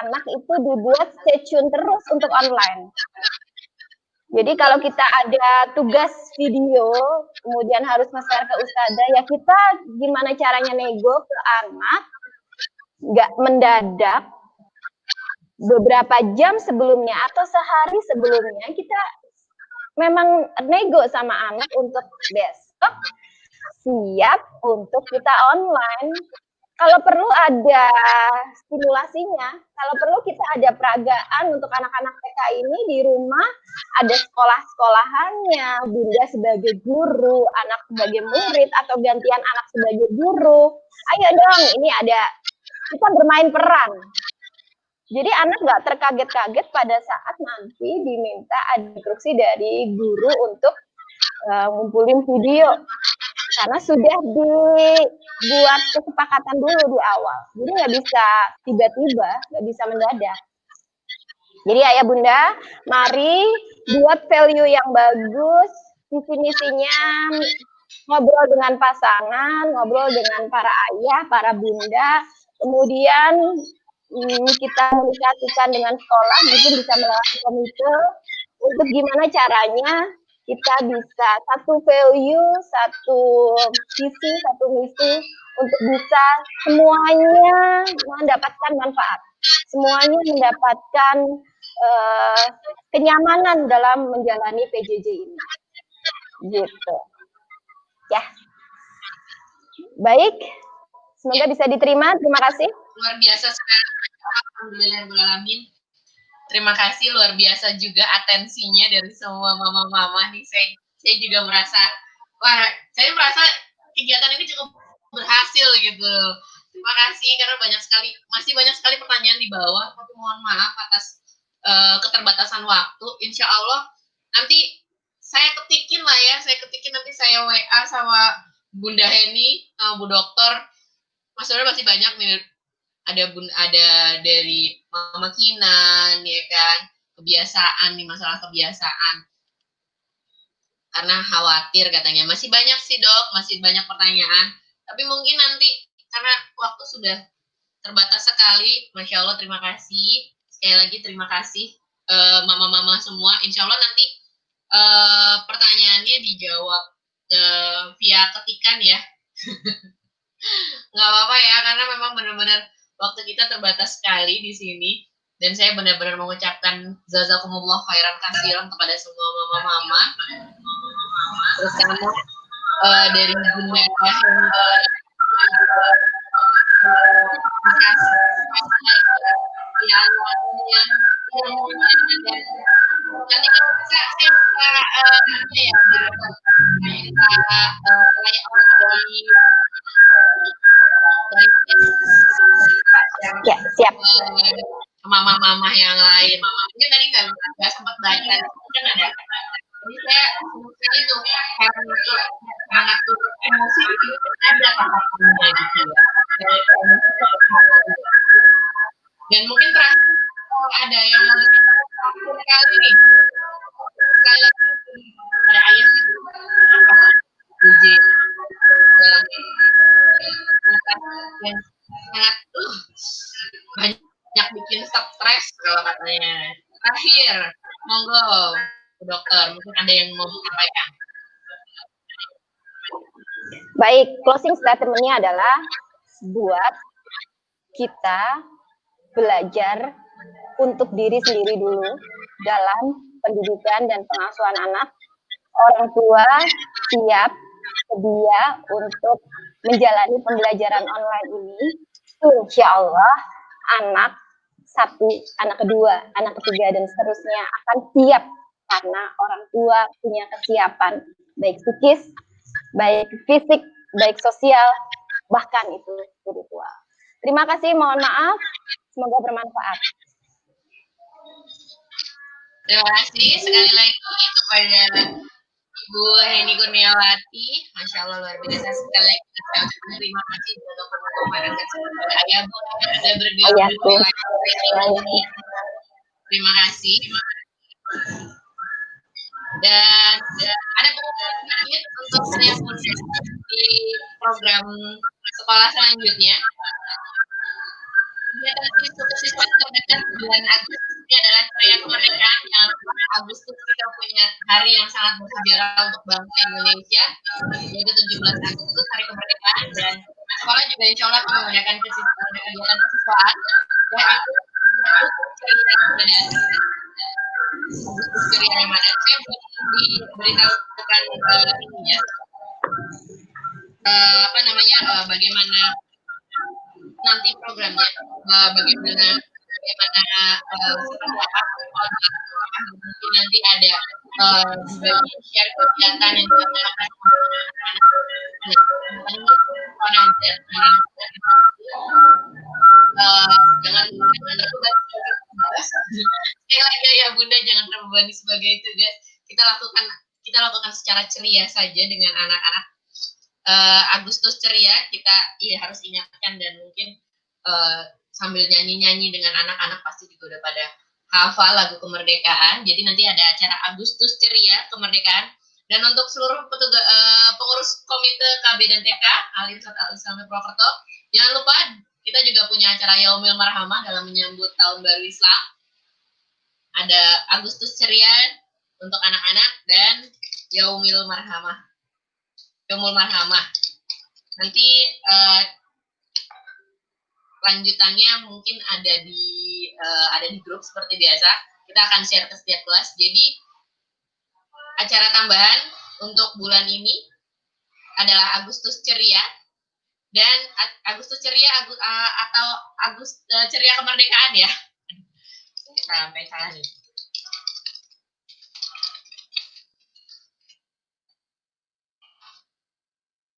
anak itu dibuat stay tune terus untuk online. Jadi kalau kita ada tugas video, kemudian harus nge-share ke ustazah, ya kita gimana caranya nego ke anak, nggak mendadak, beberapa jam sebelumnya atau sehari sebelumnya kita memang nego sama anak untuk besok siap untuk kita online. Kalau perlu ada stimulasinya, kalau perlu kita ada peragaan untuk anak-anak TK ini di rumah, ada sekolah-sekolahannya, Bunda sebagai guru, anak sebagai murid, atau gantian anak sebagai guru. Ayo dong, ini ada, kita bermain peran. Jadi anak nggak terkaget-kaget pada saat nanti diminta ada instruksi dari guru untuk ngumpulin video. Karena sudah dibuat kesepakatan dulu di awal. Jadi nggak bisa tiba-tiba, nggak bisa mendadak. Jadi ayah bunda, mari buat value yang bagus, definisinya ngobrol dengan pasangan, ngobrol dengan para ayah, para bunda, kemudian kita komunikasikan dengan sekolah, mungkin bisa melalui komite, untuk gimana caranya kita bisa satu value, satu visi, satu misi untuk bisa semuanya mendapatkan manfaat, semuanya mendapatkan kenyamanan dalam menjalani PJJ ini, gitu. Ya, baik, semoga bisa diterima. Terima kasih. Luar biasa sekali, alhamdulillahirobbilalamin. Terima kasih, luar biasa juga atensinya dari semua mama-mama nih. Saya juga merasa, saya merasa kegiatan ini cukup berhasil gitu. Terima kasih karena masih banyak sekali pertanyaan di bawah. Tapi mohon maaf atas keterbatasan waktu. Insya Allah nanti saya ketikin nanti saya WA sama Bunda Heni, Bu Dokter. Mas Saudara masih banyak nih. Ada dari Mama Kinan, ya kan. kebiasaan nih, masalah kebiasaan. Karena khawatir katanya. Masih banyak sih dok, masih banyak pertanyaan. Tapi mungkin nanti karena waktu sudah terbatas sekali. Masya Allah, terima kasih. Sekali lagi terima kasih mama-mama semua. Insya Allah nanti pertanyaannya dijawab via ketikan ya. Nggak apa-apa ya, karena memang benar-benar waktu kita terbatas sekali di sini. Dan saya benar-benar mengucapkan jazakumullah khairan katsiran kepada semua mama-mama. Terutama dari Bunda nanti kalau bisa saya ya siap mama-mama yang lain. Mungkin tadi nggak sempat baca kan ada. Jadi saya sekali tuh mengatur emosi itu ada tahapannya gitu ya. Dan mungkin terakhir ada yang mau disampaikan kali nih. Sekali lagi ada ayah DJ yang sangat banyak bikin stres kalau katanya. Terakhir, monggo dokter, mungkin ada yang mau disampaikan. Baik, closing statement-nya adalah buat kita belajar untuk diri sendiri dulu dalam pendidikan dan pengasuhan anak. Orang tua siap, sedia untuk menjalani pembelajaran online ini. Insya Allah anak satu, anak kedua, anak ketiga, dan seterusnya akan siap karena orang tua punya kesiapan baik psikis, baik fisik, baik sosial, bahkan itu spiritual. Terima kasih, mohon maaf, semoga bermanfaat. Terima kasih sekali lagi kepada Ibu Heni Kurniawati, Masya Allah luar biasa sekali lagi. Terima kasih untuk teman-teman kepada ayah Bu sudah bergabung ini. Terima kasih. Dan ada pengumuman untuk saya di program sekolah selanjutnya. Kegiatan siswa terdekat bulan Agustus ini adalah Ceria Kemerdekaan yang Agustus kita punya hari yang sangat bersejarah untuk bangsa Indonesia, yaitu 17 Agustus Hari Kemerdekaan, dan sekolah juga insya Allah akan mengadakan kegiatan kesiswaan yaitu Agustus Ceria Ramadan. Agustus Ceria Ramadan. Saya belum diberitahukan ini ya, bagaimana nanti programnya, bagaimana seperti apa, mungkin nanti ada share kegiatan yang dilakukan jangan sekali lagi ya Bunda, jangan terbebani sebagai tugas. Kita lakukan secara ceria saja dengan anak-anak. Agustus ceria kita harus ingatkan, dan mungkin sambil nyanyi-nyanyi dengan anak-anak pasti juga udah pada hafal lagu kemerdekaan. Jadi nanti ada acara Agustus ceria kemerdekaan. Dan untuk seluruh pengurus komite KB dan TK Alim Sata Islam Purwokerto, jangan lupa kita juga punya acara Yaumil Marhamah dalam menyambut Tahun Baru Islam. Ada Agustus ceria untuk anak-anak dan Yaumil Marhamah. Yaumul Marhamah. Nanti lanjutannya mungkin ada di grup seperti biasa. Kita akan share ke setiap kelas. Jadi acara tambahan untuk bulan ini adalah Agustus ceria, dan Agustus ceria atau ceria kemerdekaan ya. Sampai salah nih.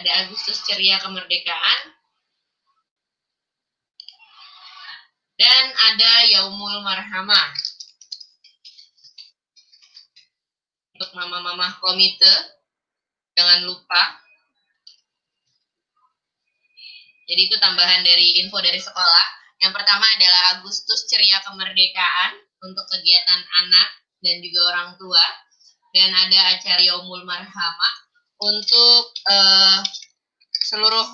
Ada Agustus ceria kemerdekaan dan ada Yaumul Marhamah. Untuk mama-mama komite, jangan lupa. Jadi itu tambahan dari info dari sekolah. Yang pertama adalah Agustus ceria kemerdekaan untuk kegiatan anak dan juga orang tua, dan ada acara Yaumul Marhamah untuk seluruh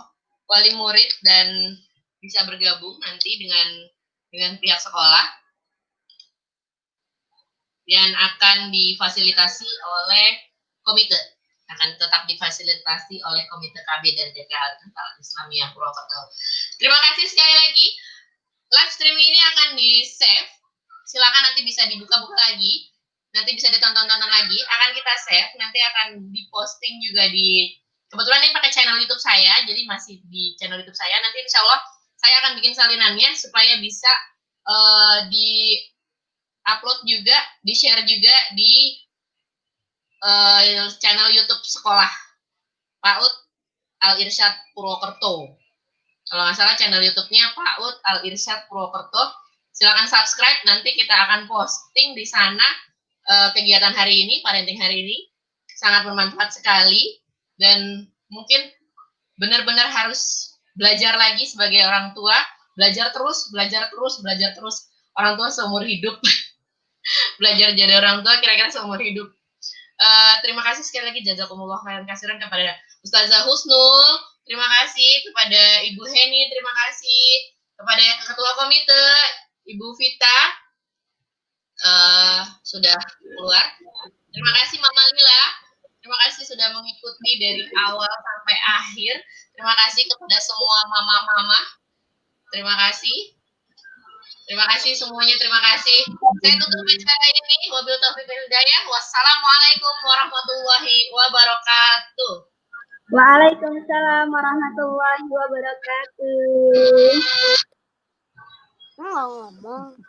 wali murid dan bisa bergabung nanti dengan pihak sekolah dan akan difasilitasi oleh komite, akan tetap difasilitasi oleh komite KB dan TKA Islamiyah Purwokerto. Terima kasih sekali lagi. Live streaming ini akan di-save. Silakan nanti bisa dibuka-buka lagi. Nanti bisa ditonton-tonton lagi. Akan kita save. Nanti akan diposting juga di... Kebetulan ini pakai channel YouTube saya. Jadi masih di channel YouTube saya. Nanti insya Allah saya akan bikin salinannya supaya bisa di-upload juga, di-share juga di channel YouTube sekolah PAUD Al-Irsyad Purwokerto. Kalau nggak salah channel YouTube-nya PAUD Al-Irsyad Purwokerto. Silakan subscribe, nanti kita akan posting di sana kegiatan hari ini, parenting hari ini. Sangat bermanfaat sekali, dan mungkin benar-benar harus belajar lagi sebagai orang tua, belajar terus. Orang tua seumur hidup. Belajar jadi orang tua kira-kira seumur hidup. Terima kasih sekali lagi, jazakumullah khairan katsiran kepada Ustazah Husnul, terima kasih kepada Ibu Heni, terima kasih kepada Ketua Komite Ibu Vita sudah keluar. Terima kasih Mama Lila, terima kasih sudah mengikuti dari awal sampai akhir. Terima kasih kepada semua mama-mama. Terima kasih. Terima kasih semuanya, terima kasih. Saya tutup acara ini. Wabil taufiq wal hidayah. Wassalamualaikum warahmatullahi wabarakatuh. Waalaikumsalam warahmatullahi wabarakatuh. Mau ngomong.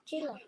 Cilok.